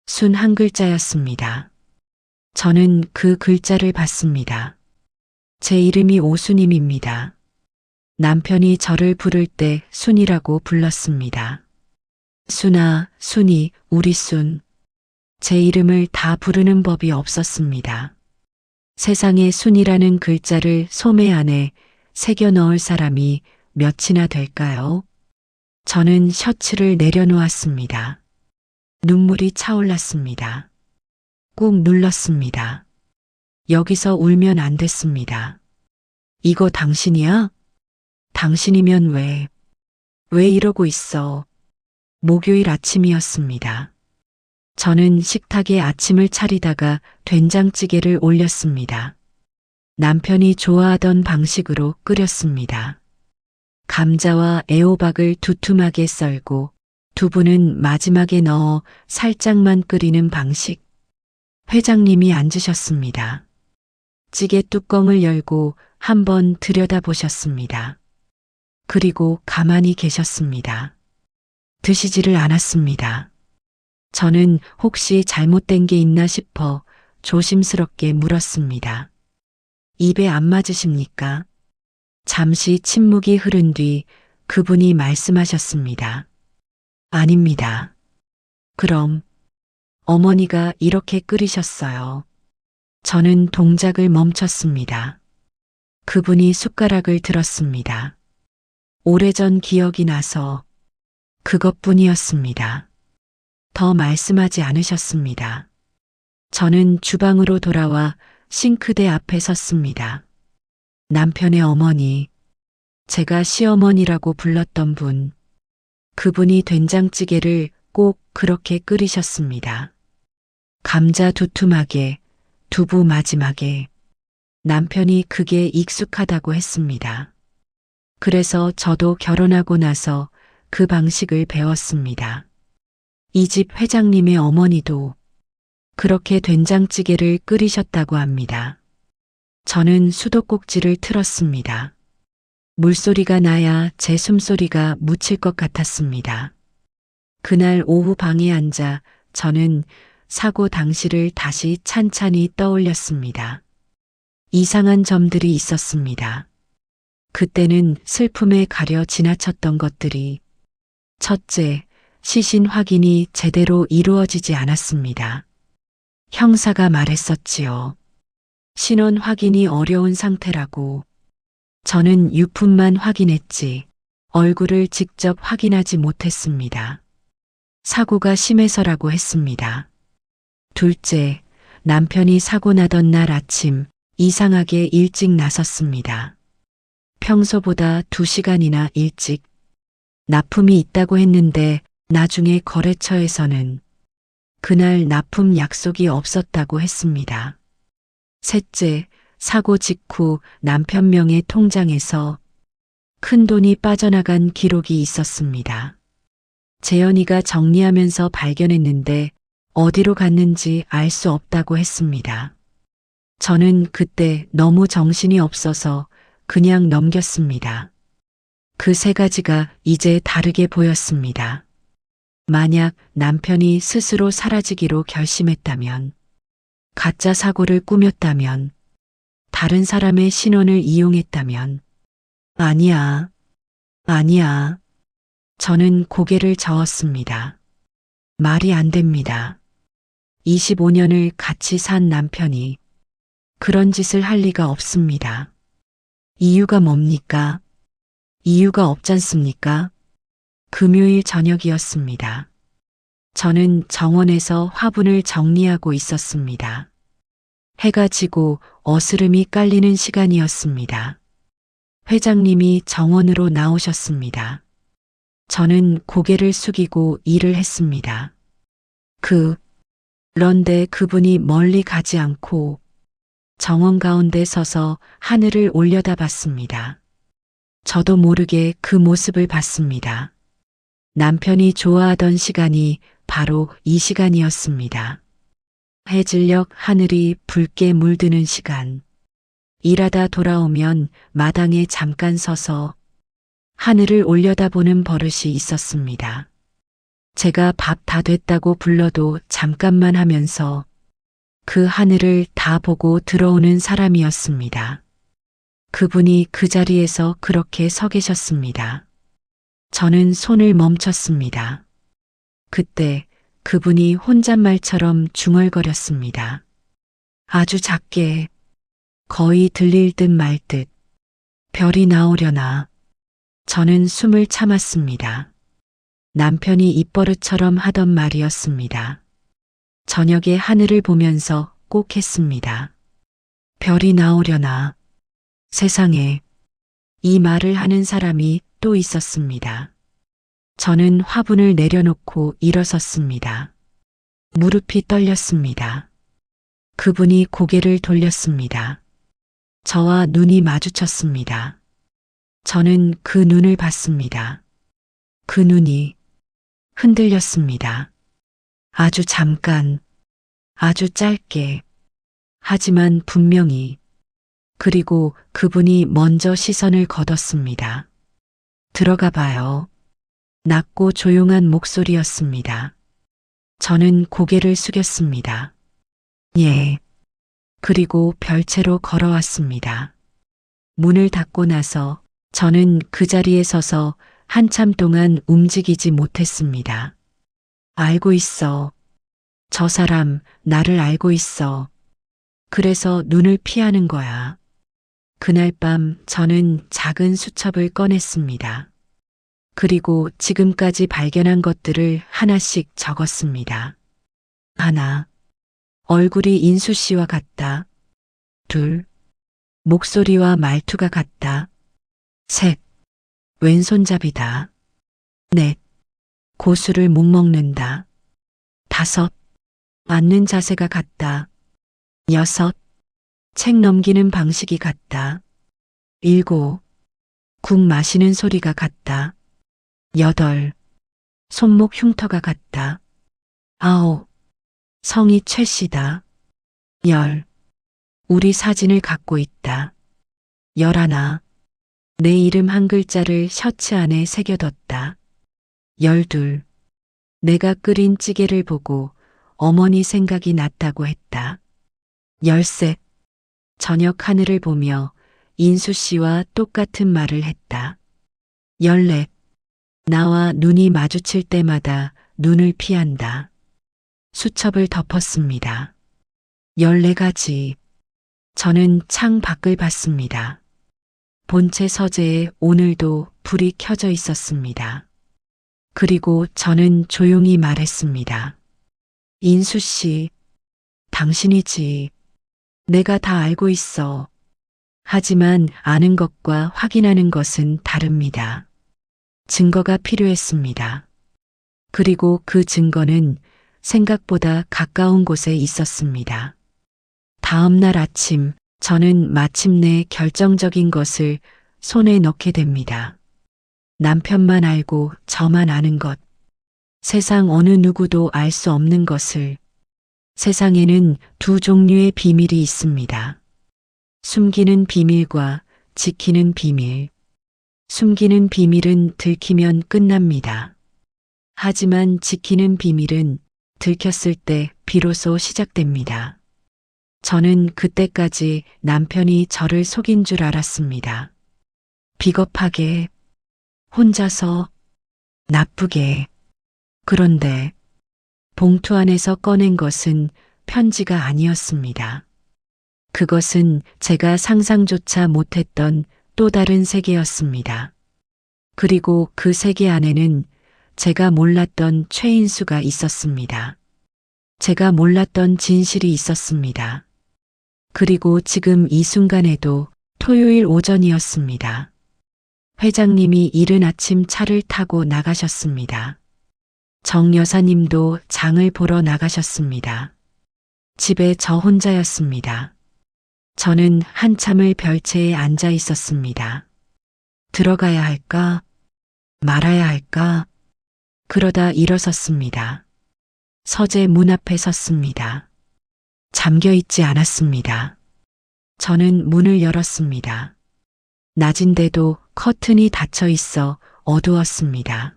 순 한 글자였습니다. 저는 그 글자를 봤습니다. 제 이름이 오수님입니다. 남편이 저를 부를 때 순이라고 불렀습니다. 순아, 순이, 우리 순. 제 이름을 다 부르는 법이 없었습니다. 세상에 순이라는 글자를 소매 안에 새겨 넣을 사람이 몇이나 될까요? 저는 셔츠를 내려놓았습니다. 눈물이 차올랐습니다. 꾹 눌렀습니다. 여기서 울면 안 됐습니다. 이거 당신이야? 당신이면 왜 이러고 있어? 목요일 아침이었습니다. 저는 식탁에 아침을 차리다가 된장찌개를 올렸습니다. 남편이 좋아하던 방식으로 끓였습니다. 감자와 애호박을 두툼하게 썰고 두부는 마지막에 넣어 살짝만 끓이는 방식. 회장님이 앉으셨습니다. 찌개 뚜껑을 열고 한번 들여다보셨습니다. 그리고 가만히 계셨습니다. 드시지를 않았습니다. 저는 혹시 잘못된 게 있나 싶어 조심스럽게 물었습니다. 입에 안 맞으십니까? 잠시 침묵이 흐른 뒤 그분이 말씀하셨습니다. 아닙니다. 그럼 어머니가 이렇게 끓이셨어요. 저는 동작을 멈췄습니다. 그분이 숟가락을 들었습니다. 오래전 기억이 나서 그것뿐이었습니다. 더 말씀하지 않으셨습니다. 저는 주방으로 돌아와 싱크대 앞에 섰습니다. 남편의 어머니, 제가 시어머니라고 불렀던 분, 그분이 된장찌개를 꼭 그렇게 끓이셨습니다. 감자 두툼하게, 두부 마지막에. 남편이 그게 익숙하다고 했습니다. 그래서 저도 결혼하고 나서 그 방식을 배웠습니다. 이 집 회장님의 어머니도 그렇게 된장찌개를 끓이셨다고 합니다. 저는 수도꼭지를 틀었습니다. 물소리가 나야 제 숨소리가 묻힐 것 같았습니다. 그날 오후 방에 앉아 저는 사고 당시를 다시 찬찬히 떠올렸습니다. 이상한 점들이 있었습니다. 그때는 슬픔에 가려 지나쳤던 것들이 첫째, 시신 확인이 제대로 이루어지지 않았습니다. 형사가 말했었지요. 신원 확인이 어려운 상태라고. 저는 유품만 확인했지 얼굴을 직접 확인하지 못했습니다. 사고가 심해서라고 했습니다. 둘째, 남편이 사고 나던 날 아침 이상하게 일찍 나섰습니다. 평소보다 2시간이나 일찍. 납품이 있다고 했는데 나중에 거래처에서는 그날 납품 약속이 없었다고 했습니다. 셋째, 사고 직후 남편 명의 통장에서 큰돈이 빠져나간 기록이 있었습니다. 재현이가 정리하면서 발견했는데 어디로 갔는지 알 수 없다고 했습니다. 저는 그때 너무 정신이 없어서 그냥 넘겼습니다. 그 세 가지가 이제 다르게 보였습니다. 만약 남편이 스스로 사라지기로 결심했다면, 가짜 사고를 꾸몄다면, 다른 사람의 신원을 이용했다면, 아니야. 저는 고개를 저었습니다. 말이 안 됩니다. 25년을 같이 산 남편이 그런 짓을 할 리가 없습니다. 이유가 뭡니까? 이유가 없잖습니까? 금요일 저녁이었습니다. 저는 정원에서 화분을 정리하고 있었습니다. 해가 지고 어스름이 깔리는 시간이었습니다. 회장님이 정원으로 나오셨습니다. 저는 고개를 숙이고 일을 했습니다. 그런데 그분이 멀리 가지 않고 정원 가운데 서서 하늘을 올려다봤습니다. 저도 모르게 그 모습을 봤습니다. 남편이 좋아하던 시간이 바로 이 시간이었습니다. 해질녘 하늘이 붉게 물드는 시간. 일하다 돌아오면 마당에 잠깐 서서 하늘을 올려다보는 버릇이 있었습니다. 제가 밥 다 됐다고 불러도 잠깐만 하면서 그 하늘을 다 보고 들어오는 사람이었습니다. 그분이 그 자리에서 그렇게 서 계셨습니다. 저는 손을 멈췄습니다. 그때 그분이 혼잣말처럼 중얼거렸습니다. 아주 작게, 거의 들릴 듯 말 듯, 별이 나오려나. 저는 숨을 참았습니다. 남편이 입버릇처럼 하던 말이었습니다. 저녁에 하늘을 보면서 꼭 했습니다. 별이 나오려나. 세상에, 이 말을 하는 사람이 또 있었습니다. 저는 화분을 내려놓고 일어섰습니다. 무릎이 떨렸습니다. 그분이 고개를 돌렸습니다. 저와 눈이 마주쳤습니다. 저는 그 눈을 봤습니다. 그 눈이 흔들렸습니다. 아주 잠깐, 아주 짧게, 하지만 분명히. 그리고 그분이 먼저 시선을 거뒀습니다. 들어가 봐요. 낮고 조용한 목소리였습니다. 저는 고개를 숙였습니다. 예. 그리고 별채로 걸어왔습니다. 문을 닫고 나서 저는 그 자리에 서서 한참 동안 움직이지 못했습니다. 알고 있어. 저 사람 나를 알고 있어. 그래서 눈을 피하는 거야. 그날 밤 저는 작은 수첩을 꺼냈습니다. 그리고 지금까지 발견한 것들을 하나씩 적었습니다. 하나, 얼굴이 인수 씨와 같다. 둘, 목소리와 말투가 같다. 셋, 왼손잡이다. 넷, 고수를 못 먹는다. 다섯, 앉는 자세가 같다. 여섯, 책 넘기는 방식이 같다. 일곱, 국 마시는 소리가 같다. 여덟, 손목 흉터가 같다. 아홉, 성이 최 씨다. 열, 우리 사진을 갖고 있다. 11, 내 이름 한 글자를 셔츠 안에 새겨뒀다. 12, 내가 끓인 찌개를 보고 어머니 생각이 났다고 했다. 13, 저녁 하늘을 보며 인수 씨와 똑같은 말을 했다. 14, 나와 눈이 마주칠 때마다 눈을 피한다. 수첩을 덮었습니다. 14가지. 저는 창 밖을 봤습니다. 본체 서재에 오늘도 불이 켜져 있었습니다. 그리고 저는 조용히 말했습니다. 인수 씨, 당신이지. 내가 다 알고 있어. 하지만 아는 것과 확인하는 것은 다릅니다. 증거가 필요했습니다. 그리고 그 증거는 생각보다 가까운 곳에 있었습니다. 다음 날 아침, 저는 마침내 결정적인 것을 손에 넣게 됩니다. 남편만 알고 저만 아는 것. 세상 어느 누구도 알 수 없는 것을. 세상에는 두 종류의 비밀이 있습니다. 숨기는 비밀과 지키는 비밀. 숨기는 비밀은 들키면 끝납니다. 하지만 지키는 비밀은 들켰을 때 비로소 시작됩니다. 저는 그때까지 남편이 저를 속인 줄 알았습니다. 비겁하게, 혼자서, 나쁘게. 그런데 봉투 안에서 꺼낸 것은 편지가 아니었습니다. 그것은 제가 상상조차 못했던 또 다른 세계였습니다. 그리고 그 세계 안에는 제가 몰랐던 최인수가 있었습니다. 제가 몰랐던 진실이 있었습니다. 그리고 지금 이 순간에도 토요일 오전이었습니다. 회장님이 이른 아침 차를 타고 나가셨습니다. 정 여사님도 장을 보러 나가셨습니다. 집에 저 혼자였습니다. 저는 한참을 별채에 앉아 있었습니다. 들어가야 할까? 말아야 할까? 그러다 일어섰습니다. 서재 문 앞에 섰습니다. 잠겨 있지 않았습니다. 저는 문을 열었습니다. 낮인데도 커튼이 닫혀 있어 어두웠습니다.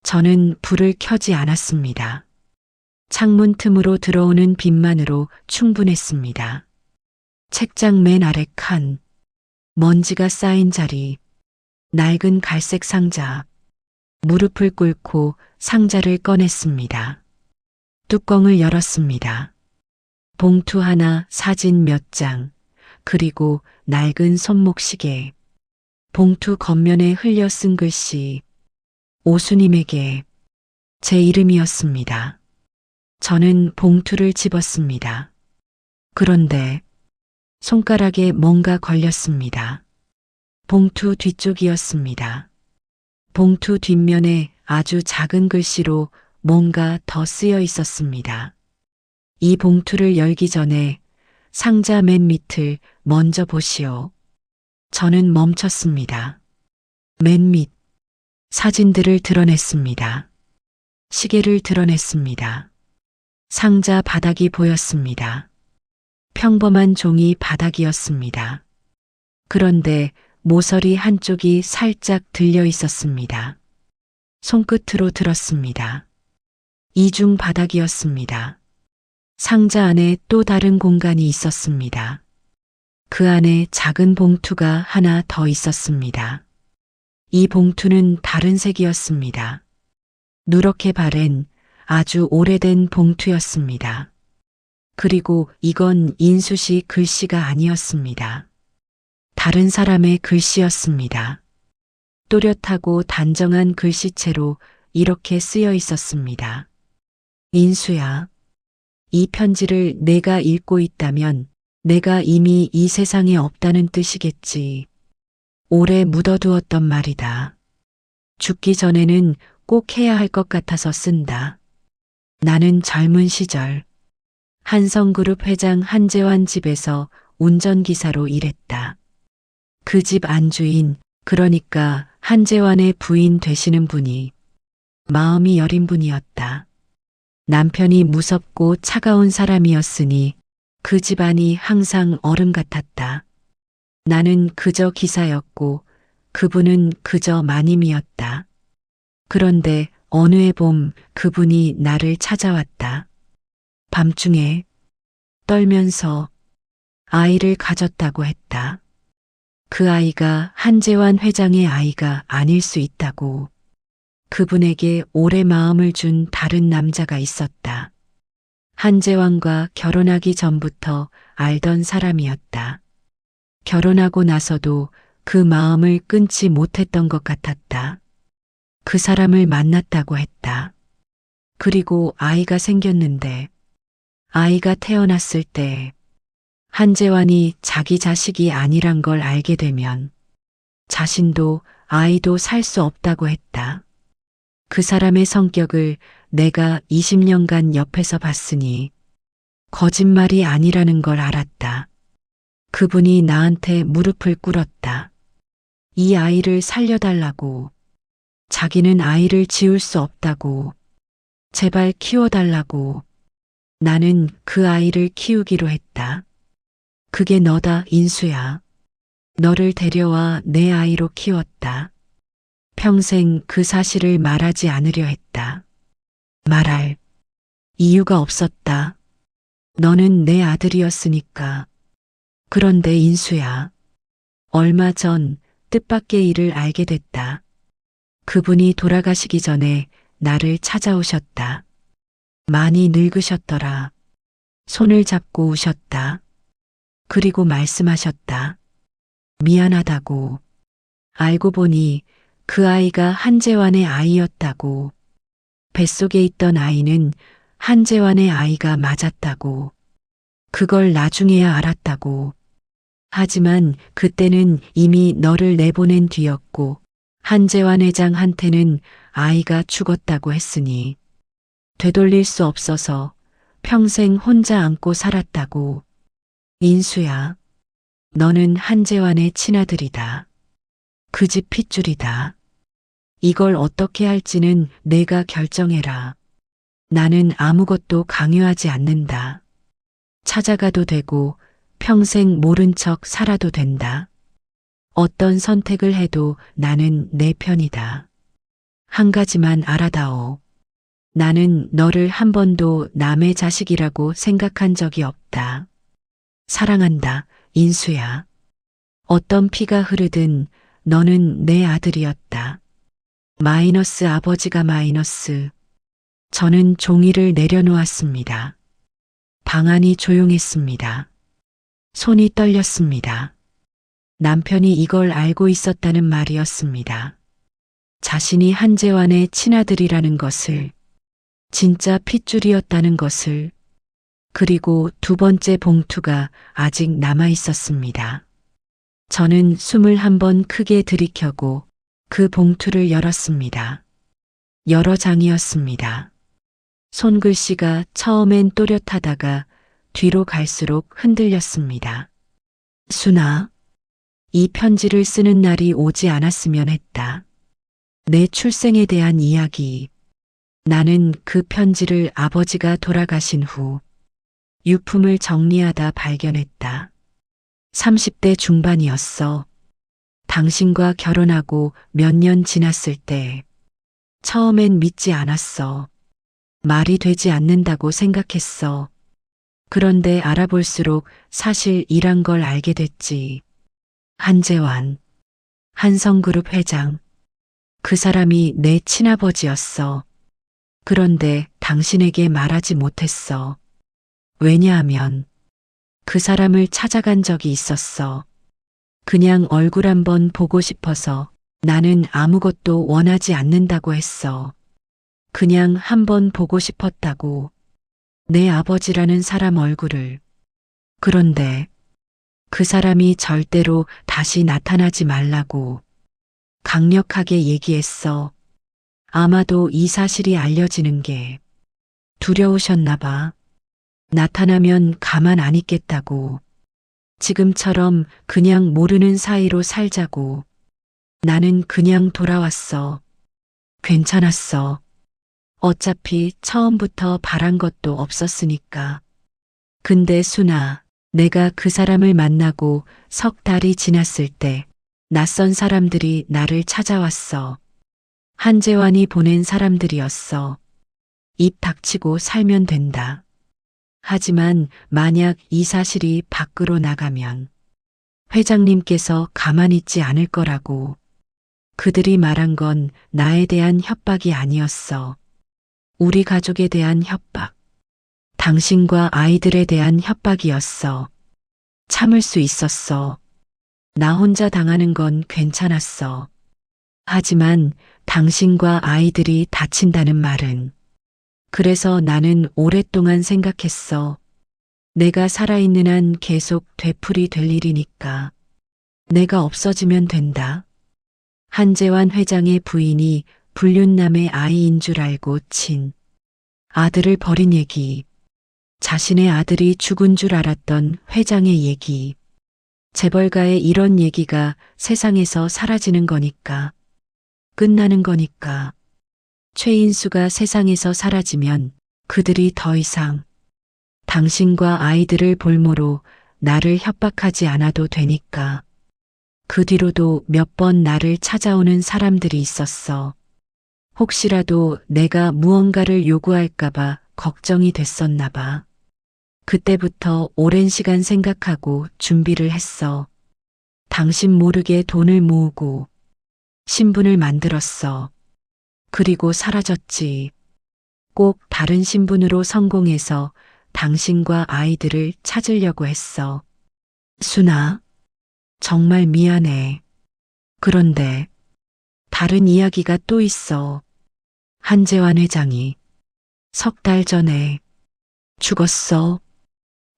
저는 불을 켜지 않았습니다. 창문 틈으로 들어오는 빛만으로 충분했습니다. 책장 맨 아래 칸, 먼지가 쌓인 자리, 낡은 갈색 상자, 무릎을 꿇고 상자를 꺼냈습니다. 뚜껑을 열었습니다. 봉투 하나, 사진 몇 장, 그리고 낡은 손목시계. 봉투 겉면에 흘려 쓴 글씨, 오수님에게 제 이름이었습니다. 저는 봉투를 집었습니다. 그런데 손가락에 뭔가 걸렸습니다. 봉투 뒤쪽이었습니다. 봉투 뒷면에 아주 작은 글씨로 뭔가 더 쓰여 있었습니다. 이 봉투를 열기 전에 상자 맨 밑을 먼저 보시오. 저는 멈췄습니다. 맨 밑 사진들을 드러냈습니다. 시계를 드러냈습니다. 상자 바닥이 보였습니다. 평범한 종이 바닥이었습니다. 그런데 모서리 한쪽이 살짝 들려 있었습니다. 손끝으로 들었습니다. 이중 바닥이었습니다. 상자 안에 또 다른 공간이 있었습니다. 그 안에 작은 봉투가 하나 더 있었습니다. 이 봉투는 다른 색이었습니다. 누렇게 바랜 아주 오래된 봉투였습니다. 그리고 이건 인수시 글씨가 아니었습니다. 다른 사람의 글씨였습니다. 또렷하고 단정한 글씨체로 이렇게 쓰여 있었습니다. 인수야, 이 편지를 내가 읽고 있다면 내가 이미 이 세상에 없다는 뜻이겠지. 오래 묻어두었던 말이다. 죽기 전에는 꼭 해야 할 것 같아서 쓴다. 나는 젊은 시절 한성그룹 회장 한재환 집에서 운전기사로 일했다. 그 집 안주인, 그러니까 한재환의 부인 되시는 분이 마음이 여린 분이었다. 남편이 무섭고 차가운 사람이었으니 그 집안이 항상 얼음 같았다. 나는 그저 기사였고 그분은 그저 마님이었다. 그런데 어느 해 봄 그분이 나를 찾아왔다. 밤중에 떨면서 아이를 가졌다고 했다. 그 아이가 한재환 회장의 아이가 아닐 수 있다고. 그분에게 오래 마음을 준 다른 남자가 있었다. 한재환과 결혼하기 전부터 알던 사람이었다. 결혼하고 나서도 그 마음을 끊지 못했던 것 같았다. 그 사람을 만났다고 했다. 그리고 아이가 생겼는데 아이가 태어났을 때 한재환이 자기 자식이 아니란 걸 알게 되면 자신도 아이도 살 수 없다고 했다. 그 사람의 성격을 내가 20년간 옆에서 봤으니 거짓말이 아니라는 걸 알았다. 그분이 나한테 무릎을 꿇었다. 이 아이를 살려달라고. 자기는 아이를 지울 수 없다고. 제발 키워달라고. 나는 그 아이를 키우기로 했다. 그게 너다, 인수야. 너를 데려와 내 아이로 키웠다. 평생 그 사실을 말하지 않으려 했다. 말할 이유가 없었다. 너는 내 아들이었으니까. 그런데 인수야, 얼마 전 뜻밖의 일을 알게 됐다. 그분이 돌아가시기 전에 나를 찾아오셨다. 많이 늙으셨더라. 손을 잡고 우셨다. 그리고 말씀하셨다. 미안하다고. 알고 보니 그 아이가 한재환의 아이였다고. 뱃속에 있던 아이는 한재환의 아이가 맞았다고. 그걸 나중에야 알았다고. 하지만 그때는 이미 너를 내보낸 뒤였고 한재환 회장한테는 아이가 죽었다고 했으니 되돌릴 수 없어서 평생 혼자 안고 살았다고. 인수야, 너는 한재환의 친아들이다. 그 집 핏줄이다. 이걸 어떻게 할지는 내가 결정해라. 나는 아무것도 강요하지 않는다. 찾아가도 되고 평생 모른 척 살아도 된다. 어떤 선택을 해도 나는 내 편이다. 한 가지만 알아다오. 나는 너를 한 번도 남의 자식이라고 생각한 적이 없다. 사랑한다, 인수야. 어떤 피가 흐르든 너는 내 아들이었다. 마이너스 아버지가 마이너스. 저는 종이를 내려놓았습니다. 방 안이 조용했습니다. 손이 떨렸습니다. 남편이 이걸 알고 있었다는 말이었습니다. 자신이 한재환의 친아들이라는 것을, 진짜 핏줄이었다는 것을, 그리고 두 번째 봉투가 아직 남아 있었습니다. 저는 숨을 한번 크게 들이켜고 그 봉투를 열었습니다. 여러 장이었습니다. 손글씨가 처음엔 또렷하다가 뒤로 갈수록 흔들렸습니다. 순아, 이 편지를 쓰는 날이 오지 않았으면 했다. 내 출생에 대한 이야기. 나는 그 편지를 아버지가 돌아가신 후 유품을 정리하다 발견했다. 30대 중반이었어. 당신과 결혼하고 몇 년 지났을 때 처음엔 믿지 않았어. 말이 되지 않는다고 생각했어. 그런데 알아볼수록 사실이란 걸 알게 됐지. 한재환, 한성그룹 회장. 그 사람이 내 친아버지였어. 그런데 당신에게 말하지 못했어. 왜냐하면 그 사람을 찾아간 적이 있었어. 그냥 얼굴 한번 보고 싶어서. 나는 아무것도 원하지 않는다고 했어. 그냥 한번 보고 싶었다고. 내 아버지라는 사람 얼굴을. 그런데 그 사람이 절대로 다시 나타나지 말라고 강력하게 얘기했어. 아마도 이 사실이 알려지는 게 두려우셨나 봐. 나타나면 가만 안 있겠다고. 지금처럼 그냥 모르는 사이로 살자고. 나는 그냥 돌아왔어. 괜찮았어. 어차피 처음부터 바란 것도 없었으니까. 근데 순아, 내가 그 사람을 만나고 석 달이 지났을 때 낯선 사람들이 나를 찾아왔어. 한재환이 보낸 사람들이었어. 입 닥치고 살면 된다. 하지만 만약 이 사실이 밖으로 나가면 회장님께서 가만히 있지 않을 거라고. 그들이 말한 건 나에 대한 협박이 아니었어. 우리 가족에 대한 협박. 당신과 아이들에 대한 협박이었어. 참을 수 있었어. 나 혼자 당하는 건 괜찮았어. 하지만 당신과 아이들이 다친다는 말은. 그래서 나는 오랫동안 생각했어. 내가 살아있는 한 계속 되풀이 될 일이니까. 내가 없어지면 된다. 한재환 회장의 부인이 불륜남의 아이인 줄 알고 친 아들을 버린 얘기. 자신의 아들이 죽은 줄 알았던 회장의 얘기. 재벌가의 이런 얘기가 세상에서 사라지는 거니까. 끝나는 거니까. 최인수가 세상에서 사라지면 그들이 더 이상 당신과 아이들을 볼모로 나를 협박하지 않아도 되니까. 그 뒤로도 몇 번 나를 찾아오는 사람들이 있었어. 혹시라도 내가 무언가를 요구할까봐 걱정이 됐었나 봐. 그때부터 오랜 시간 생각하고 준비를 했어. 당신 모르게 돈을 모으고 신분을 만들었어. 그리고 사라졌지. 꼭 다른 신분으로 성공해서 당신과 아이들을 찾으려고 했어. 순아, 정말 미안해. 그런데 다른 이야기가 또 있어. 한재환 회장이 석 달 전에 죽었어.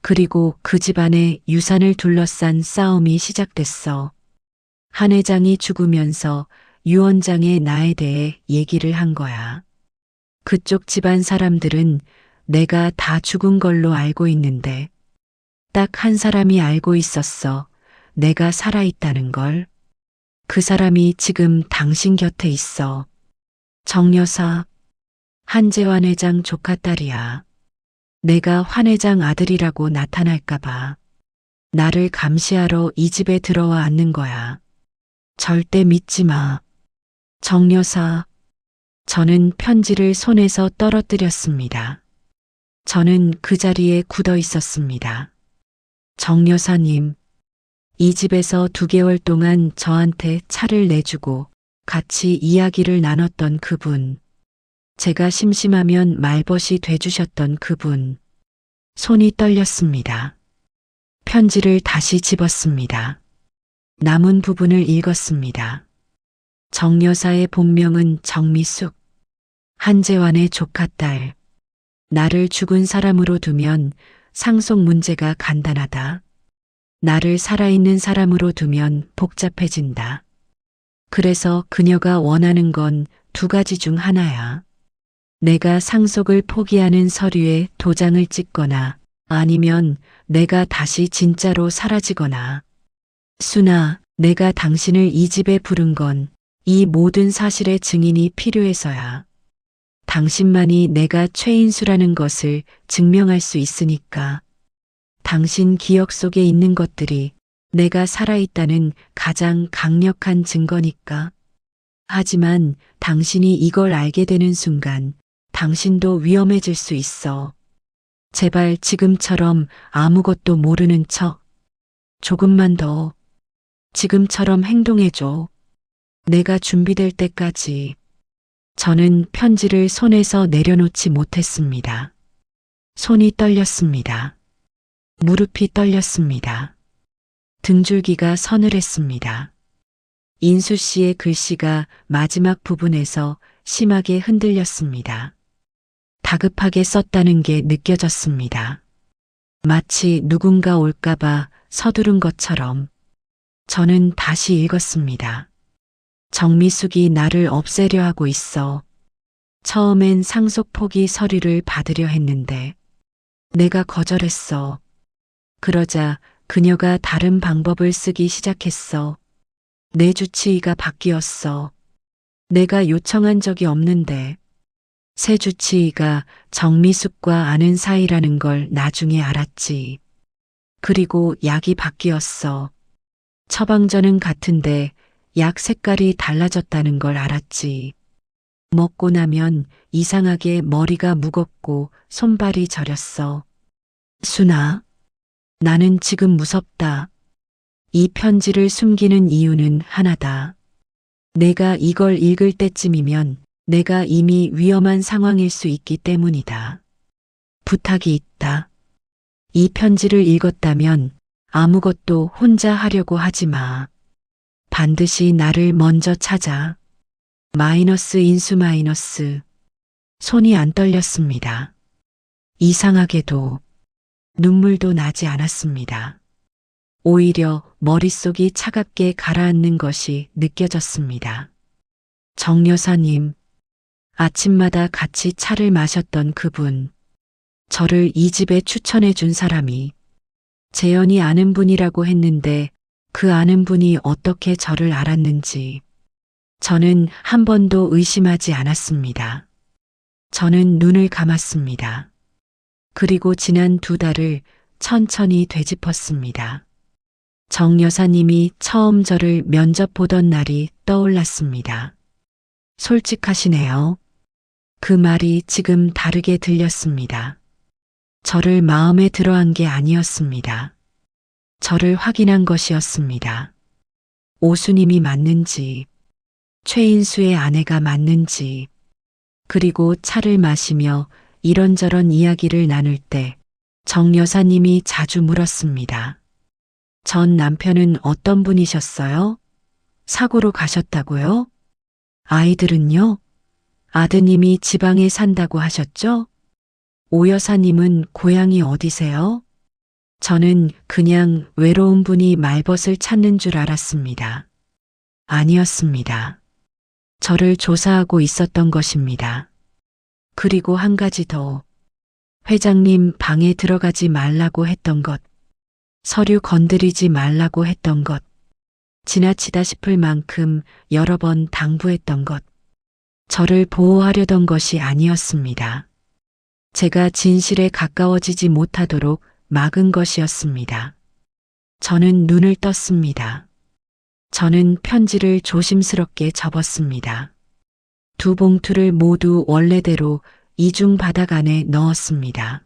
그리고 그 집안의 유산을 둘러싼 싸움이 시작됐어. 한 회장이 죽으면서 유 원장의 나에 대해 얘기를 한 거야. 그쪽 집안 사람들은 내가 다 죽은 걸로 알고 있는데 딱 한 사람이 알고 있었어. 내가 살아있다는 걸. 그 사람이 지금 당신 곁에 있어. 정 여사, 한재환 회장 조카 딸이야. 내가 환 회장 아들이라고 나타날까 봐. 나를 감시하러 이 집에 들어와 앉는 거야. 절대 믿지 마. 정 여사. 저는 편지를 손에서 떨어뜨렸습니다. 저는 그 자리에 굳어 있었습니다. 정 여사님, 이 집에서 2개월 동안 저한테 차를 내주고 같이 이야기를 나눴던 그분, 제가 심심하면 말벗이 돼주셨던 그분, 손이 떨렸습니다. 편지를 다시 집었습니다. 남은 부분을 읽었습니다. 정 여사의 본명은 정미숙, 한재환의 조카딸. 나를 죽은 사람으로 두면 상속 문제가 간단하다. 나를 살아있는 사람으로 두면 복잡해진다. 그래서 그녀가 원하는 건 2가지 중 하나야. 내가 상속을 포기하는 서류에 도장을 찍거나 아니면 내가 다시 진짜로 사라지거나. 순아, 내가 당신을 이 집에 부른 건 이 모든 사실의 증인이 필요해서야. 당신만이 내가 최인수라는 것을 증명할 수 있으니까. 당신 기억 속에 있는 것들이 내가 살아있다는 가장 강력한 증거니까. 하지만 당신이 이걸 알게 되는 순간 당신도 위험해질 수 있어. 제발 지금처럼 아무것도 모르는 척. 조금만 더. 지금처럼 행동해줘. 내가 준비될 때까지. 저는 편지를 손에서 내려놓지 못했습니다. 손이 떨렸습니다. 무릎이 떨렸습니다. 등줄기가 서늘했습니다. 인수 씨의 글씨가 마지막 부분에서 심하게 흔들렸습니다. 다급하게 썼다는 게 느껴졌습니다. 마치 누군가 올까봐 서두른 것처럼. 저는 다시 읽었습니다. 정미숙이 나를 없애려 하고 있어. 처음엔 상속 포기 서류를 받으려 했는데 내가 거절했어. 그러자 그녀가 다른 방법을 쓰기 시작했어. 내 주치의가 바뀌었어. 내가 요청한 적이 없는데. 새 주치의가 정미숙과 아는 사이라는 걸 나중에 알았지. 그리고 약이 바뀌었어. 처방전은 같은데 약 색깔이 달라졌다는 걸 알았지. 먹고 나면 이상하게 머리가 무겁고 손발이 저렸어. 순아, 나는 지금 무섭다. 이 편지를 숨기는 이유는 하나다. 내가 이걸 읽을 때쯤이면 내가 이미 위험한 상황일 수 있기 때문이다. 부탁이 있다. 이 편지를 읽었다면 아무것도 혼자 하려고 하지 마. 반드시 나를 먼저 찾아. 마이너스 인수 마이너스. 손이 안 떨렸습니다. 이상하게도 눈물도 나지 않았습니다. 오히려 머릿속이 차갑게 가라앉는 것이 느껴졌습니다. 정 여사님, 아침마다 같이 차를 마셨던 그분, 저를 이 집에 추천해 준 사람이 재현이 아는 분이라고 했는데 그 아는 분이 어떻게 저를 알았는지 저는 한 번도 의심하지 않았습니다. 저는 눈을 감았습니다. 그리고 지난 2달을 천천히 되짚었습니다. 정 여사님이 처음 저를 면접 보던 날이 떠올랐습니다. 솔직하시네요. 그 말이 지금 다르게 들렸습니다. 저를 마음에 들어한 게 아니었습니다. 저를 확인한 것이었습니다. 오수님이 맞는지, 최인수의 아내가 맞는지, 그리고 차를 마시며 이런저런 이야기를 나눌 때 정 여사님이 자주 물었습니다. 전 남편은 어떤 분이셨어요? 사고로 가셨다고요? 아이들은요? 아드님이 지방에 산다고 하셨죠? 오 여사님은 고향이 어디세요? 저는 그냥 외로운 분이 말벗을 찾는 줄 알았습니다. 아니었습니다. 저를 조사하고 있었던 것입니다. 그리고 한 가지 더. 회장님 방에 들어가지 말라고 했던 것, 서류 건드리지 말라고 했던 것, 지나치다 싶을 만큼 여러 번 당부했던 것, 저를 보호하려던 것이 아니었습니다. 제가 진실에 가까워지지 못하도록 막은 것이었습니다. 저는 눈을 떴습니다. 저는 편지를 조심스럽게 접었습니다. 두 봉투를 모두 원래대로 이중 바닥 안에 넣었습니다.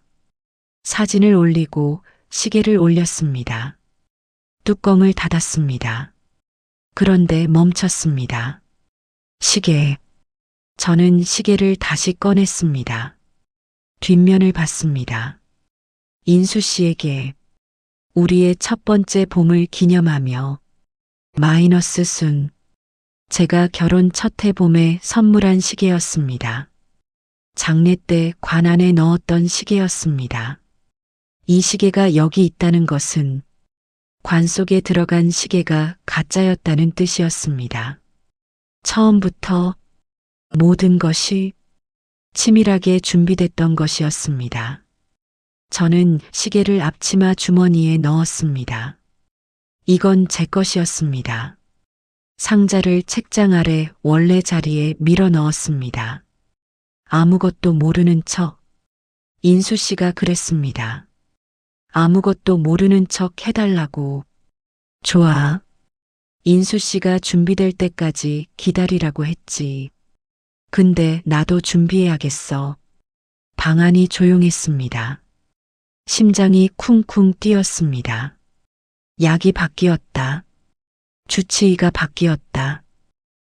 사진을 올리고 시계를 올렸습니다. 뚜껑을 닫았습니다. 그런데 멈췄습니다. 시계. 저는 시계를 다시 꺼냈습니다. 뒷면을 봤습니다. 인수 씨에게 우리의 첫 번째 봄을 기념하며 마이너스 순. 제가 결혼 첫 해봄에 선물한 시계였습니다. 장례 때 관 안에 넣었던 시계였습니다. 이 시계가 여기 있다는 것은 관 속에 들어간 시계가 가짜였다는 뜻이었습니다. 처음부터 모든 것이 치밀하게 준비됐던 것이었습니다. 저는 시계를 앞치마 주머니에 넣었습니다. 이건 제 것이었습니다. 상자를 책장 아래 원래 자리에 밀어 넣었습니다. 아무것도 모르는 척. 인수 씨가 그랬습니다. 아무것도 모르는 척 해달라고. 좋아. 인수 씨가 준비될 때까지 기다리라고 했지. 근데 나도 준비해야겠어. 방 안이 조용했습니다. 심장이 쿵쿵 뛰었습니다. 약이 바뀌었다. 주치의가 바뀌었다.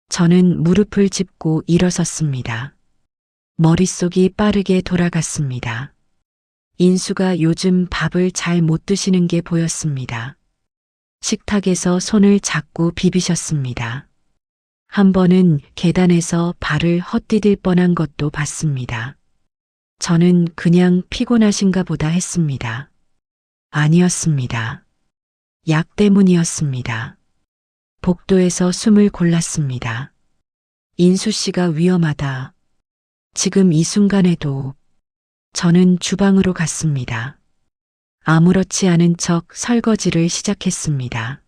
저는 무릎을 짚고 일어섰습니다. 머릿속이 빠르게 돌아갔습니다. 인수가 요즘 밥을 잘 못 드시는 게 보였습니다. 식탁에서 손을 자꾸 비비셨습니다. 한 번은 계단에서 발을 헛디딜 뻔한 것도 봤습니다. 저는 그냥 피곤하신가 보다 했습니다. 아니었습니다. 약 때문이었습니다. 복도에서 숨을 골랐습니다. 인수 씨가 위험하다. 지금 이 순간에도. 저는 주방으로 갔습니다. 아무렇지 않은 척 설거지를 시작했습니다.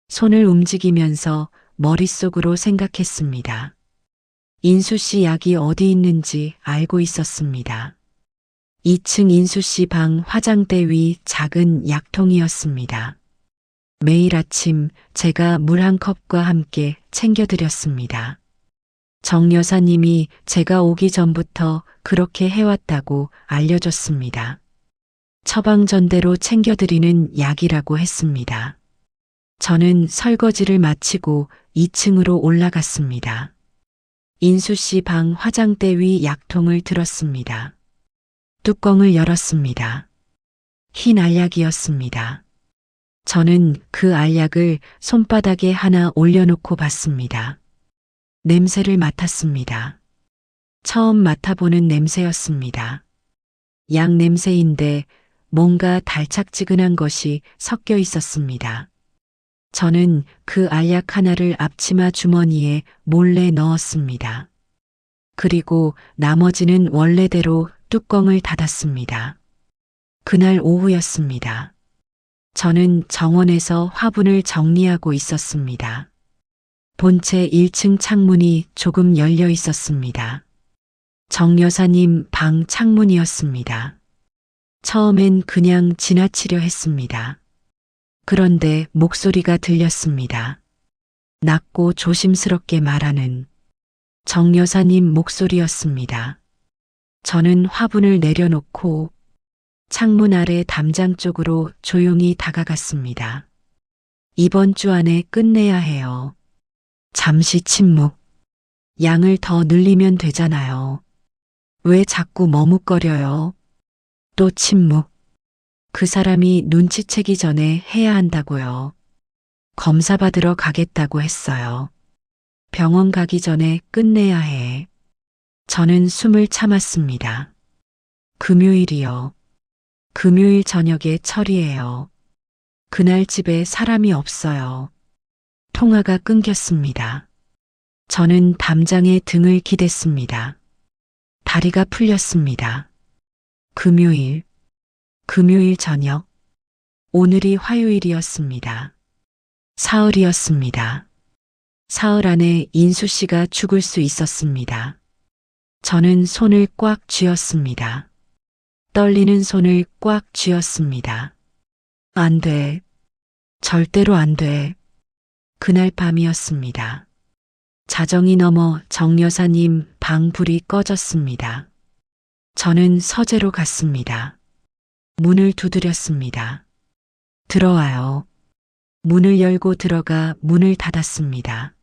손을 움직이면서 머릿속으로 생각했습니다. 인수 씨 약이 어디 있는지 알고 있었습니다. 2층 인수 씨 방 화장대 위 작은 약통이었습니다. 매일 아침 제가 물 한 컵과 함께 챙겨드렸습니다. 정 여사님이 제가 오기 전부터 그렇게 해왔다고 알려줬습니다. 처방전대로 챙겨드리는 약이라고 했습니다. 저는 설거지를 마치고 2층으로 올라갔습니다. 인수 씨 방 화장대 위 약통을 들었습니다. 뚜껑을 열었습니다. 흰 알약이었습니다. 저는 그 알약을 손바닥에 하나 올려놓고 봤습니다. 냄새를 맡았습니다. 처음 맡아보는 냄새였습니다. 약 냄새인데 뭔가 달짝지근한 것이 섞여 있었습니다. 저는 그 알약 하나를 앞치마 주머니에 몰래 넣었습니다. 그리고 나머지는 원래대로 뚜껑을 닫았습니다. 그날 오후였습니다. 저는 정원에서 화분을 정리하고 있었습니다. 본체 1층 창문이 조금 열려 있었습니다. 정 여사님 방 창문이었습니다. 처음엔 그냥 지나치려 했습니다. 그런데 목소리가 들렸습니다. 낮고 조심스럽게 말하는 정 여사님 목소리였습니다. 저는 화분을 내려놓고 창문 아래 담장 쪽으로 조용히 다가갔습니다. 이번 주 안에 끝내야 해요. 잠시 침묵. 양을 더 늘리면 되잖아요. 왜 자꾸 머뭇거려요? 또 침묵. 그 사람이 눈치채기 전에 해야 한다고요. 검사 받으러 가겠다고 했어요. 병원 가기 전에 끝내야 해. 저는 숨을 참았습니다. 금요일이요. 금요일 저녁에 처리해요. 그날 집에 사람이 없어요. 통화가 끊겼습니다. 저는 담장에 등을 기댔습니다. 다리가 풀렸습니다. 금요일 저녁. 오늘이 화요일이었습니다. 사흘이었습니다. 사흘 안에 인수 씨가 죽을 수 있었습니다. 저는 손을 꽉 쥐었습니다. 떨리는 손을 꽉 쥐었습니다. 안 돼. 절대로 안 돼. 그날 밤이었습니다. 자정이 넘어 정 여사님 방 불이 꺼졌습니다. 저는 서재로 갔습니다. 문을 두드렸습니다. 들어와요. 문을 열고 들어가 문을 닫았습니다.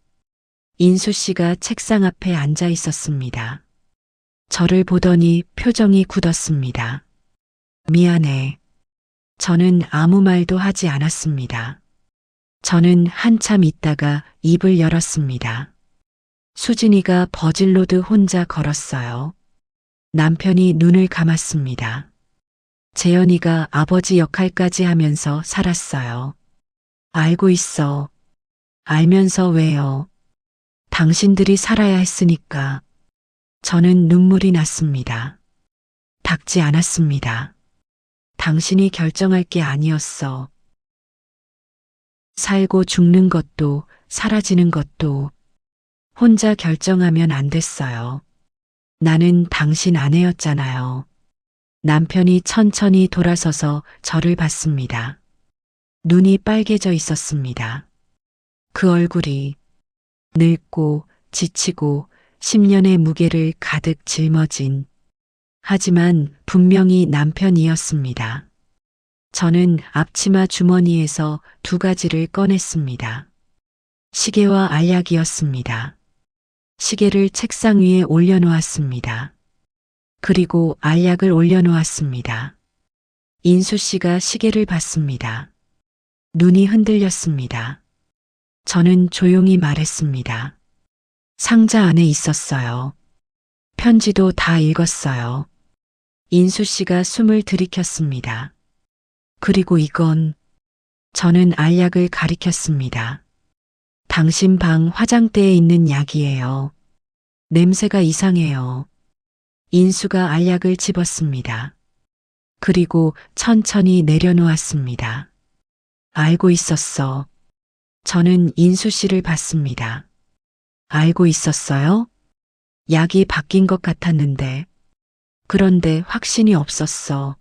인수 씨가 책상 앞에 앉아 있었습니다. 저를 보더니 표정이 굳었습니다. 미안해. 저는 아무 말도 하지 않았습니다. 저는 한참 있다가 입을 열었습니다. 수진이가 버질로드 혼자 걸었어요. 남편이 눈을 감았습니다. 재현이가 아버지 역할까지 하면서 살았어요. 알고 있어. 알면서 왜요? 당신들이 살아야 했으니까. 저는 눈물이 났습니다. 닦지 않았습니다. 당신이 결정할 게 아니었어. 살고 죽는 것도 사라지는 것도 혼자 결정하면 안 됐어요. 나는 당신 아내였잖아요. 남편이 천천히 돌아서서 저를 봤습니다. 눈이 빨개져 있었습니다. 그 얼굴이 늙고 지치고 10년의 무게를 가득 짊어진 하지만 분명히 남편이었습니다. 저는 앞치마 주머니에서 2가지를 꺼냈습니다. 시계와 알약이었습니다. 시계를 책상 위에 올려놓았습니다. 그리고 알약을 올려놓았습니다. 인수 씨가 시계를 봤습니다. 눈이 흔들렸습니다. 저는 조용히 말했습니다. 상자 안에 있었어요. 편지도 다 읽었어요. 인수 씨가 숨을 들이켰습니다. 그리고 이건 저는 알약을 가리켰습니다. 당신 방 화장대에 있는 약이에요. 냄새가 이상해요. 인수가 알약을 집었습니다. 그리고 천천히 내려놓았습니다. 알고 있었어. 저는 인수 씨를 봤습니다. 알고 있었어요? 약이 바뀐 것 같았는데. 그런데 확신이 없었어.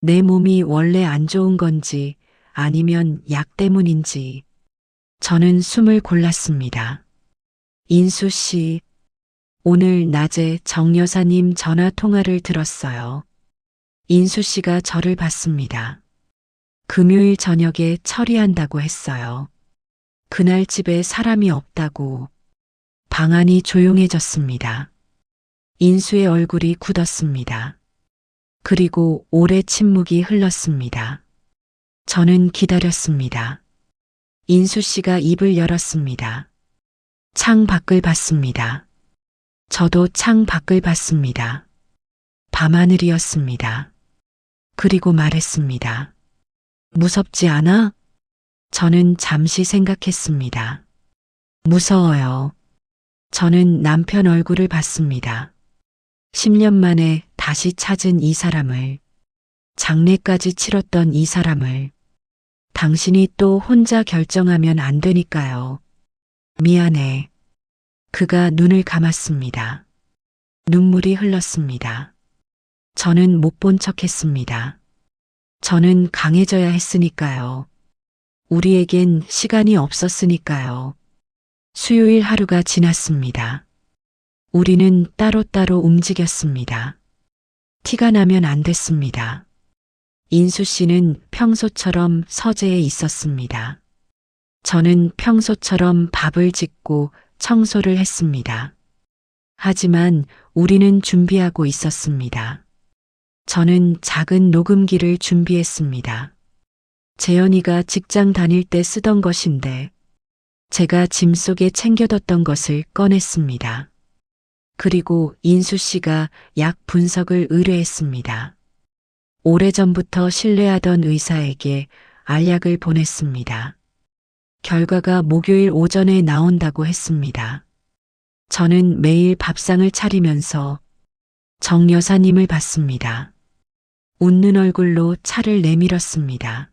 내 몸이 원래 안 좋은 건지 아니면 약 때문인지. 저는 숨을 골랐습니다. 인수 씨, 오늘 낮에 정 여사님 전화 통화를 들었어요. 인수 씨가 저를 봤습니다. 금요일 저녁에 처리한다고 했어요. 그날 집에 사람이 없다고. 방 안이 조용해졌습니다. 인수의 얼굴이 굳었습니다. 그리고 오래 침묵이 흘렀습니다. 저는 기다렸습니다. 인수 씨가 입을 열었습니다. 창 밖을 봤습니다. 저도 창 밖을 봤습니다. 밤하늘이었습니다. 그리고 말했습니다. 무섭지 않아? 저는 잠시 생각했습니다. 무서워요. 저는 남편 얼굴을 봤습니다. 10년 만에 다시 찾은 이 사람을, 장례까지 치렀던 이 사람을, 당신이 또 혼자 결정하면 안 되니까요. 미안해. 그가 눈을 감았습니다. 눈물이 흘렀습니다. 저는 못 본 척 했습니다. 저는 강해져야 했으니까요. 우리에겐 시간이 없었으니까요. 수요일 하루가 지났습니다. 우리는 따로따로 움직였습니다. 티가 나면 안 됐습니다. 인수 씨는 평소처럼 서재에 있었습니다. 저는 평소처럼 밥을 짓고 청소를 했습니다. 하지만 우리는 준비하고 있었습니다. 저는 작은 녹음기를 준비했습니다. 재현이가 직장 다닐 때 쓰던 것인데 제가 짐 속에 챙겨뒀던 것을 꺼냈습니다. 그리고 인수 씨가 약 분석을 의뢰했습니다. 오래전부터 신뢰하던 의사에게 알약을 보냈습니다. 결과가 목요일 오전에 나온다고 했습니다. 저는 매일 밥상을 차리면서 정 여사님을 봤습니다. 웃는 얼굴로 차를 내밀었습니다.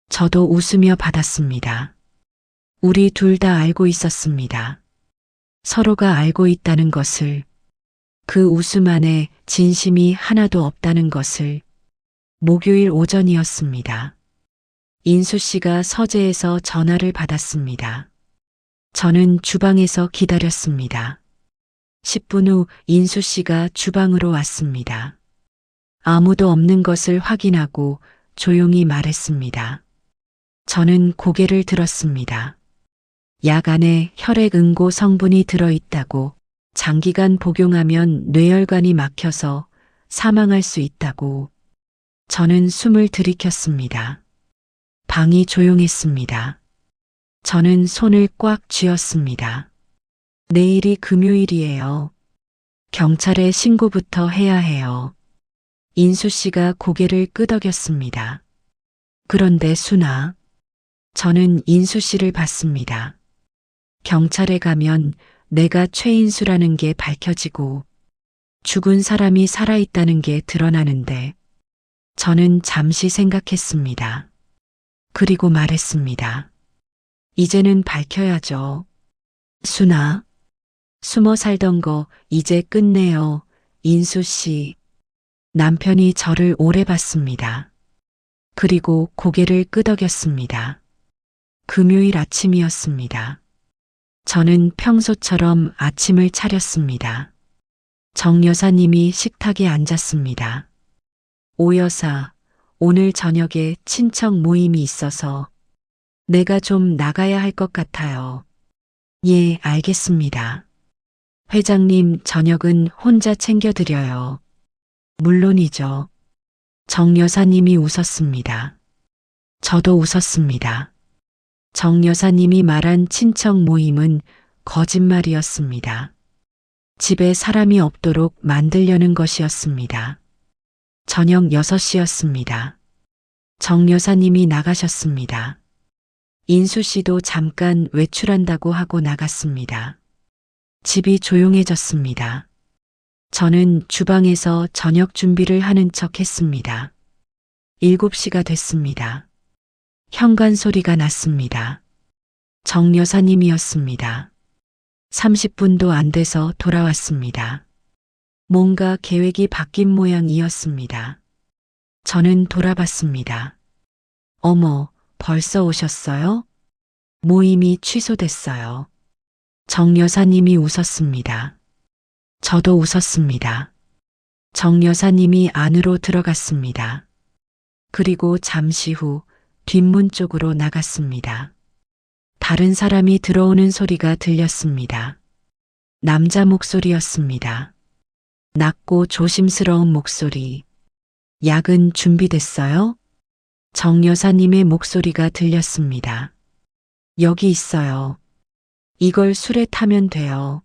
저도 웃으며 받았습니다. 우리 둘 다 알고 있었습니다. 서로가 알고 있다는 것을, 그 웃음 안에 진심이 하나도 없다는 것을. 목요일 오전이었습니다. 인수 씨가 서재에서 전화를 받았습니다. 저는 주방에서 기다렸습니다. 10분 후 인수 씨가 주방으로 왔습니다. 아무도 없는 것을 확인하고 조용히 말했습니다. 저는 고개를 들었습니다. 약 안에 혈액응고 성분이 들어있다고, 장기간 복용하면 뇌혈관이 막혀서 사망할 수 있다고. 저는 숨을 들이켰습니다. 방이 조용했습니다. 저는 손을 꽉 쥐었습니다. 내일이 금요일이에요. 경찰에 신고부터 해야 해요. 인수 씨가 고개를 끄덕였습니다. 그런데 순아, 저는 인수 씨를 봤습니다. 경찰에 가면 내가 최인수라는 게 밝혀지고 죽은 사람이 살아있다는 게 드러나는데, 저는 잠시 생각했습니다. 그리고 말했습니다. 이제는 밝혀야죠. 순아, 숨어 살던 거 이제 끝내요. 인수 씨. 남편이 저를 오래 봤습니다. 그리고 고개를 끄덕였습니다. 금요일 아침이었습니다. 저는 평소처럼 아침을 차렸습니다. 정 여사님이 식탁에 앉았습니다. 오 여사, 오늘 저녁에 친척 모임이 있어서 내가 좀 나가야 할 것 같아요. 예, 알겠습니다. 회장님 저녁은 혼자 챙겨드려요. 물론이죠. 정 여사님이 웃었습니다. 저도 웃었습니다. 정 여사님이 말한 친척 모임은 거짓말이었습니다. 집에 사람이 없도록 만들려는 것이었습니다. 저녁 6시였습니다. 정 여사님이 나가셨습니다. 인수 씨도 잠깐 외출한다고 하고 나갔습니다. 집이 조용해졌습니다. 저는 주방에서 저녁 준비를 하는 척 했습니다. 7시가 됐습니다. 현관 소리가 났습니다. 정 여사님이었습니다. 30분도 안 돼서 돌아왔습니다. 뭔가 계획이 바뀐 모양이었습니다. 저는 돌아봤습니다. 어머, 벌써 오셨어요? 모임이 취소됐어요. 정 여사님이 웃었습니다. 저도 웃었습니다. 정 여사님이 안으로 들어갔습니다. 그리고 잠시 후 뒷문 쪽으로 나갔습니다. 다른 사람이 들어오는 소리가 들렸습니다. 남자 목소리였습니다. 낮고 조심스러운 목소리. 약은 준비됐어요? 정 여사님의 목소리가 들렸습니다. 여기 있어요. 이걸 술에 타면 돼요.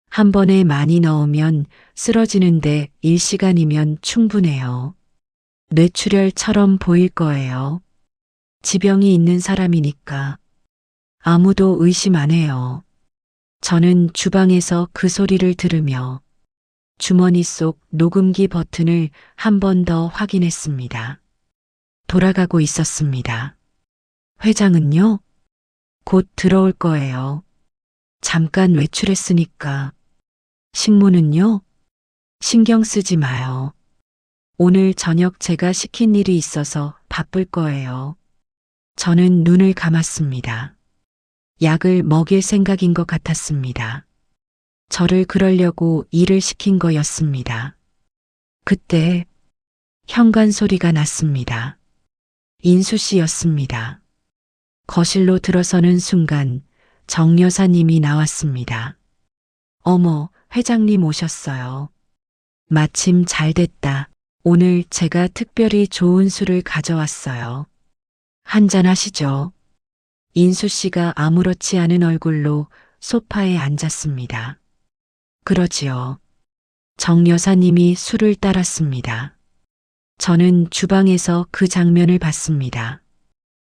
한 번에 많이 넣으면 쓰러지는데 1시간이면 충분해요. 뇌출혈처럼 보일 거예요. 지병이 있는 사람이니까. 아무도 의심 안 해요. 저는 주방에서 그 소리를 들으며 주머니 속 녹음기 버튼을 한 번 더 확인했습니다. 돌아가고 있었습니다. 회장은요? 곧 들어올 거예요. 잠깐 외출했으니까. 식모는요? 신경 쓰지 마요. 오늘 저녁 제가 시킨 일이 있어서 바쁠 거예요. 저는 눈을 감았습니다. 약을 먹일 생각인 것 같았습니다. 저를 그러려고 일을 시킨 거였습니다. 그때 현관 소리가 났습니다. 인수 씨였습니다. 거실로 들어서는 순간 정 여사님이 나왔습니다. 어머, 회장님 오셨어요. 마침 잘 됐다. 오늘 제가 특별히 좋은 술을 가져왔어요. 한잔 하시죠. 인수 씨가 아무렇지 않은 얼굴로 소파에 앉았습니다. 그러지요. 정 여사님이 술을 따랐습니다. 저는 주방에서 그 장면을 봤습니다.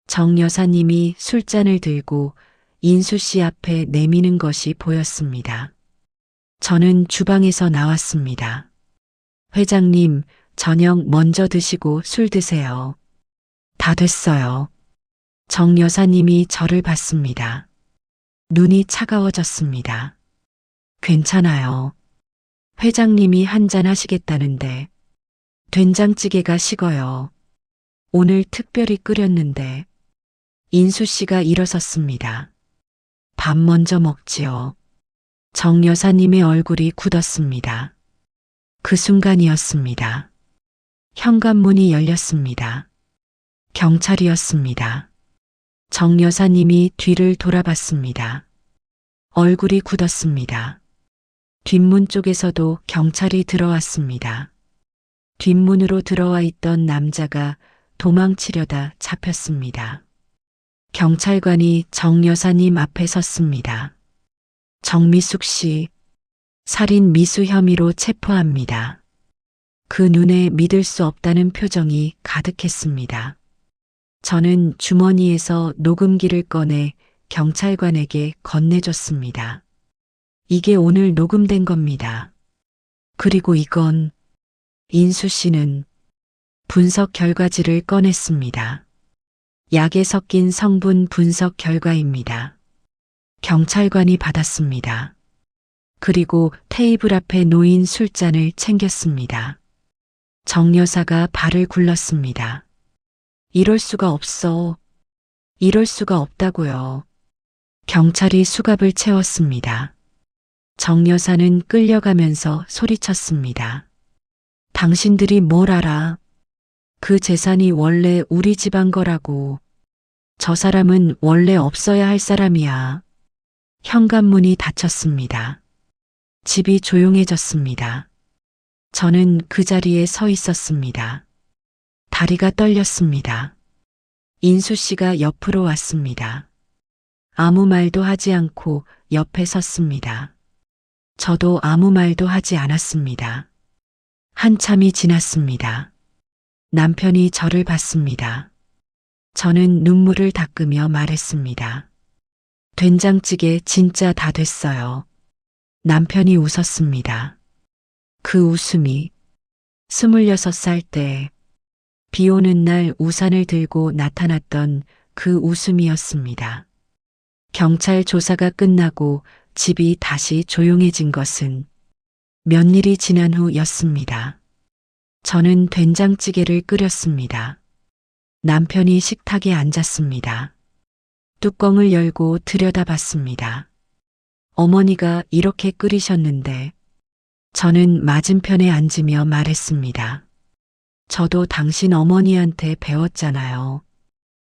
정 여사님이 술잔을 들고 인수 씨 앞에 내미는 것이 보였습니다. 저는 주방에서 나왔습니다. 회장님, 저녁 먼저 드시고 술 드세요. 다 됐어요. 정 여사님이 저를 봤습니다. 눈이 차가워졌습니다. 괜찮아요. 회장님이 한잔 하시겠다는데 된장찌개가 식어요. 오늘 특별히 끓였는데 인수 씨가 일어섰습니다. 밥 먼저 먹지요. 정 여사님의 얼굴이 굳었습니다. 그 순간이었습니다. 현관문이 열렸습니다. 경찰이었습니다. 정 여사님이 뒤를 돌아봤습니다. 얼굴이 굳었습니다. 뒷문 쪽에서도 경찰이 들어왔습니다. 뒷문으로 들어와 있던 남자가 도망치려다 잡혔습니다. 경찰관이 정 여사님 앞에 섰습니다. 정미숙 씨, 살인 미수 혐의로 체포합니다. 그 눈에 믿을 수 없다는 표정이 가득했습니다. 저는 주머니에서 녹음기를 꺼내 경찰관에게 건네줬습니다. 이게 오늘 녹음된 겁니다. 그리고 이건 인수 씨는 분석 결과지를 꺼냈습니다. 약에 섞인 성분 분석 결과입니다. 경찰관이 받았습니다. 그리고 테이블 앞에 놓인 술잔을 챙겼습니다. 정 여사가 발을 굴렀습니다. 이럴 수가 없어. 이럴 수가 없다고요. 경찰이 수갑을 채웠습니다. 정 여사는 끌려가면서 소리쳤습니다. 당신들이 뭘 알아? 그 재산이 원래 우리 집안 거라고. 저 사람은 원래 없어야 할 사람이야. 현관문이 닫혔습니다. 집이 조용해졌습니다. 저는 그 자리에 서 있었습니다. 다리가 떨렸습니다. 인수 씨가 옆으로 왔습니다. 아무 말도 하지 않고 옆에 섰습니다. 저도 아무 말도 하지 않았습니다. 한참이 지났습니다. 남편이 저를 봤습니다. 저는 눈물을 닦으며 말했습니다. 된장찌개 진짜 다 됐어요. 남편이 웃었습니다. 그 웃음이 26살 때 비 오는 날 우산을 들고 나타났던 그 웃음이었습니다. 경찰 조사가 끝나고 집이 다시 조용해진 것은 몇 일이 지난 후였습니다. 저는 된장찌개를 끓였습니다. 남편이 식탁에 앉았습니다. 뚜껑을 열고 들여다봤습니다. 어머니가 이렇게 끓이셨는데 저는 맞은편에 앉으며 말했습니다. 저도 당신 어머니한테 배웠잖아요.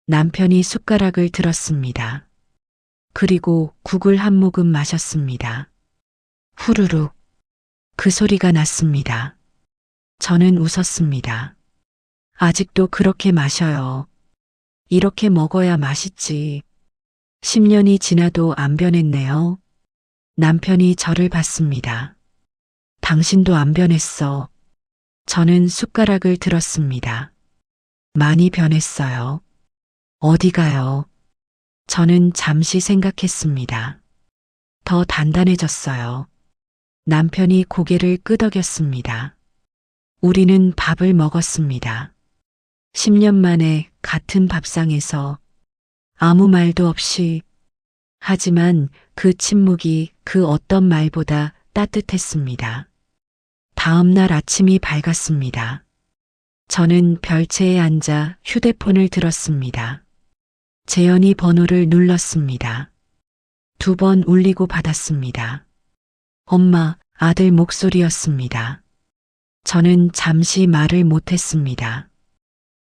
남편이 숟가락을 들었습니다. 그리고 국을 한 모금 마셨습니다. 후루룩 그 소리가 났습니다. 저는 웃었습니다. 아직도 그렇게 마셔요. 이렇게 먹어야 맛있지. 10년이 지나도 안 변했네요. 남편이 저를 봤습니다. 당신도 안 변했어. 저는 숟가락을 들었습니다. 많이 변했어요. 어디 가요? 저는 잠시 생각했습니다. 더 단단해졌어요. 남편이 고개를 끄덕였습니다. 우리는 밥을 먹었습니다. 10년 만에 같은 밥상에서 아무 말도 없이, 하지만 그 침묵이 그 어떤 말보다 따뜻했습니다. 다음 날 아침이 밝았습니다. 저는 별채에 앉아 휴대폰을 들었습니다. 재현이 번호를 눌렀습니다. 2번 울리고 받았습니다. 엄마, 아들 목소리였습니다. 저는 잠시 말을 못했습니다.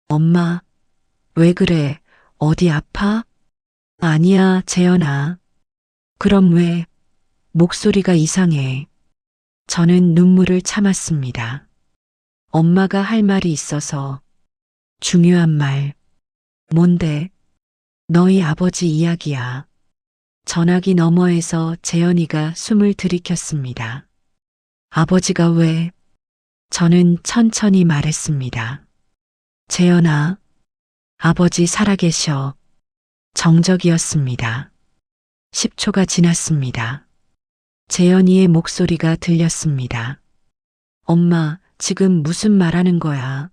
엄마, 왜 그래? 어디 아파? 아니야, 재현아. 그럼 왜? 목소리가 이상해. 저는 눈물을 참았습니다. 엄마가 할 말이 있어서. 중요한 말. 뭔데? 너희 아버지 이야기야. 전화기 너머에서 재현이가 숨을 들이켰습니다. 아버지가 왜? 저는 천천히 말했습니다. 재현아, 아버지 살아계셔. 정적이었습니다. 10초가 지났습니다. 재현이의 목소리가 들렸습니다. 엄마, 지금 무슨 말하는 거야?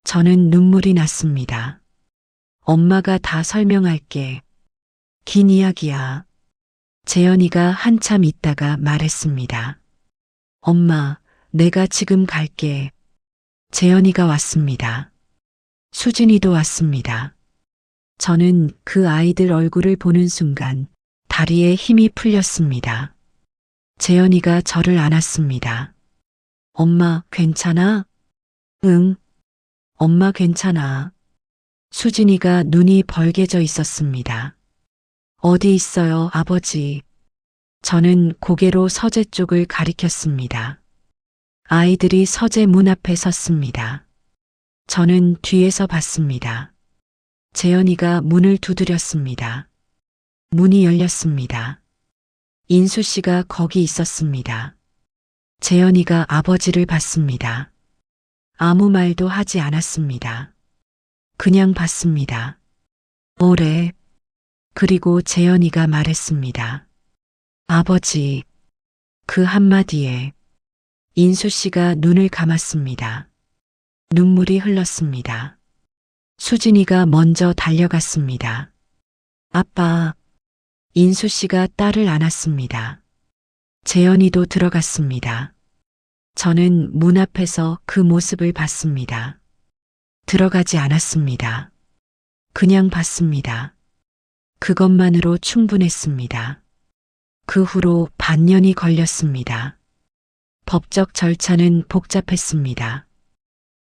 저는 눈물이 났습니다. 엄마가 다 설명할게. 긴 이야기야. 재현이가 한참 있다가 말했습니다. 엄마, 내가 지금 갈게. 재현이가 왔습니다. 수진이도 왔습니다. 저는 그 아이들 얼굴을 보는 순간 다리에 힘이 풀렸습니다. 재현이가 저를 안았습니다. 엄마, 괜찮아? 응, 엄마 괜찮아. 수진이가 눈이 벌개져 있었습니다. 어디 있어요, 아버지? 저는 고개로 서재 쪽을 가리켰습니다. 아이들이 서재 문 앞에 섰습니다. 저는 뒤에서 봤습니다. 재현이가 문을 두드렸습니다. 문이 열렸습니다. 인수 씨가 거기 있었습니다. 재현이가 아버지를 봤습니다. 아무 말도 하지 않았습니다. 그냥 봤습니다. 오래. 그리고 재현이가 말했습니다. 아버지. 그 한마디에 인수 씨가 눈을 감았습니다. 눈물이 흘렀습니다. 수진이가 먼저 달려갔습니다. 아빠. 인수 씨가 딸을 안았습니다. 재현이도 들어갔습니다. 저는 문 앞에서 그 모습을 봤습니다. 들어가지 않았습니다. 그냥 봤습니다. 그것만으로 충분했습니다. 그 후로 반년이 걸렸습니다. 법적 절차는 복잡했습니다.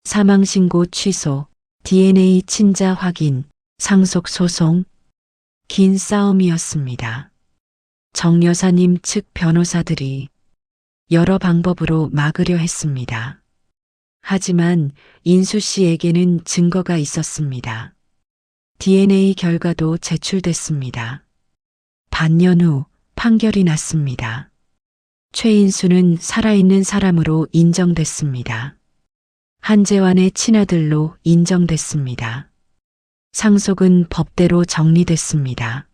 사망신고 취소, DNA 친자 확인, 상속소송, 긴 싸움이었습니다. 정 여사님 측 변호사들이 여러 방법으로 막으려 했습니다. 하지만 인수 씨에게는 증거가 있었습니다. DNA 결과도 제출됐습니다. 반년 후 판결이 났습니다. 최인수는 살아있는 사람으로 인정됐습니다. 한재환의 친아들로 인정됐습니다. 상속은 법대로 정리됐습니다.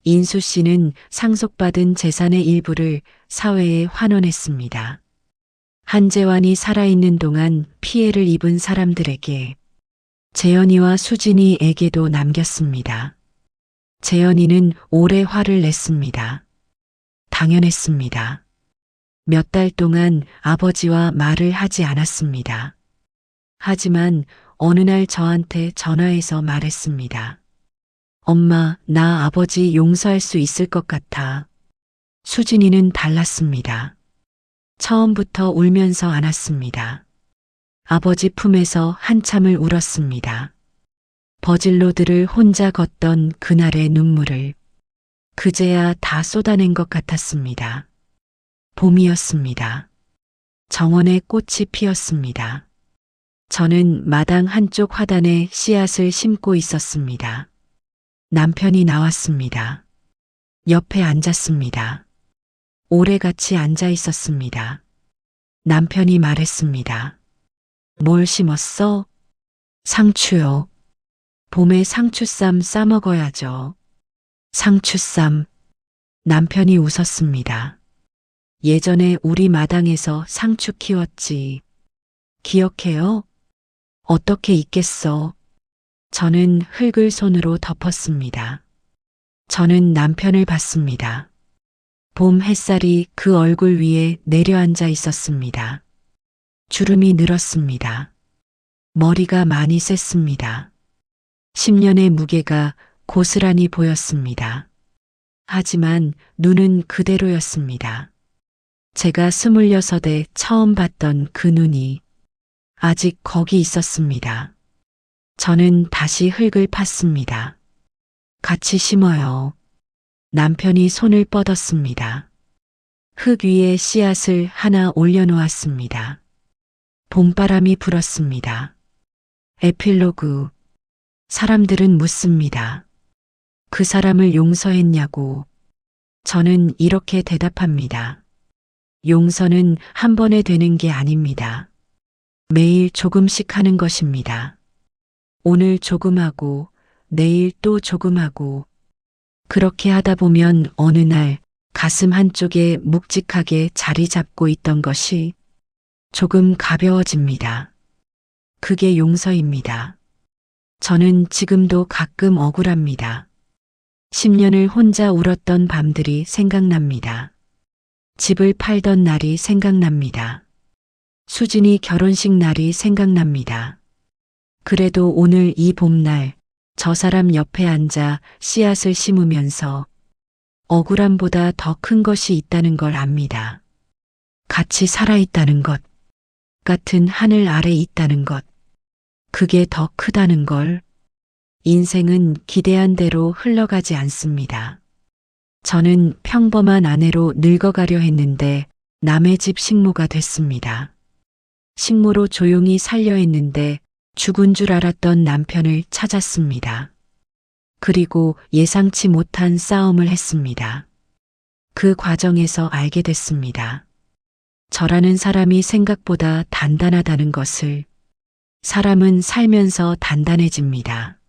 인수 씨는 상속받은 재산의 일부를 사회에 환원했습니다. 한재환이 살아있는 동안 피해를 입은 사람들에게 재현이와 수진이에게도 남겼습니다. 재현이는 오래 화를 냈습니다. 당연했습니다. 몇 달 동안 아버지와 말을 하지 않았습니다. 하지만 어느 날 저한테 전화해서 말했습니다. 엄마, 나 아버지 용서할 수 있을 것 같아. 수진이는 달랐습니다. 처음부터 울면서 안았습니다. 아버지 품에서 한참을 울었습니다. 버질로드를 혼자 걷던 그날의 눈물을 그제야 다 쏟아낸 것 같았습니다. 봄이었습니다. 정원에 꽃이 피었습니다. 저는 마당 한쪽 화단에 씨앗을 심고 있었습니다. 남편이 나왔습니다. 옆에 앉았습니다. 오래 같이 앉아 있었습니다. 남편이 말했습니다. 뭘 심었어? 상추요. 봄에 상추쌈 싸먹어야죠. 상추쌈. 남편이 웃었습니다. 예전에 우리 마당에서 상추 키웠지. 기억해요? 어떻게 잊겠어? 저는 흙을 손으로 덮었습니다. 저는 남편을 봤습니다. 봄 햇살이 그 얼굴 위에 내려앉아 있었습니다. 주름이 늘었습니다. 머리가 많이 셌습니다. 10년의 무게가 고스란히 보였습니다. 하지만 눈은 그대로였습니다. 제가 26에 처음 봤던 그 눈이 아직 거기 있었습니다. 저는 다시 흙을 팠습니다. 같이 심어요. 남편이 손을 뻗었습니다. 흙 위에 씨앗을 하나 올려놓았습니다. 봄바람이 불었습니다. 에필로그. 사람들은 묻습니다. 그 사람을 용서했냐고. 저는 이렇게 대답합니다. 용서는 한 번에 되는 게 아닙니다. 매일 조금씩 하는 것입니다. 오늘 조금 하고 내일 또 조금 하고 그렇게 하다 보면 어느 날 가슴 한쪽에 묵직하게 자리 잡고 있던 것이 조금 가벼워집니다. 그게 용서입니다. 저는 지금도 가끔 억울합니다. 10년을 혼자 울었던 밤들이 생각납니다. 집을 팔던 날이 생각납니다. 수진이 결혼식 날이 생각납니다. 그래도 오늘 이 봄날 저 사람 옆에 앉아 씨앗을 심으면서 억울함보다 더 큰 것이 있다는 걸 압니다. 같이 살아있다는 것, 같은 하늘 아래 있다는 것, 그게 더 크다는 걸. 인생은 기대한 대로 흘러가지 않습니다. 저는 평범한 아내로 늙어가려 했는데 남의 집 식모가 됐습니다. 식모로 조용히 살려 했는데 죽은 줄 알았던 남편을 찾았습니다. 그리고 예상치 못한 싸움을 했습니다. 그 과정에서 알게 됐습니다. 저라는 사람이 생각보다 단단하다는 것을. 사람은 살면서 단단해집니다.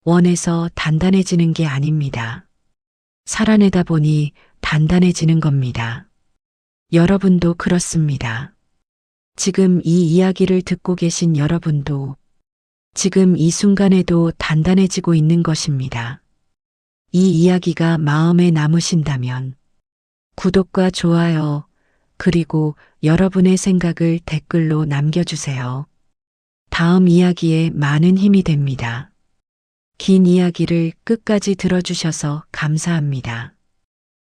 원해서 단단해지는 게 아닙니다. 살아내다 보니 단단해지는 겁니다. 여러분도 그렇습니다. 지금 이 이야기를 듣고 계신 여러분도 지금 이 순간에도 단단해지고 있는 것입니다. 이 이야기가 마음에 남으신다면 구독과 좋아요, 그리고 여러분의 생각을 댓글로 남겨주세요. 다음 이야기에 많은 힘이 됩니다. 긴 이야기를 끝까지 들어주셔서 감사합니다.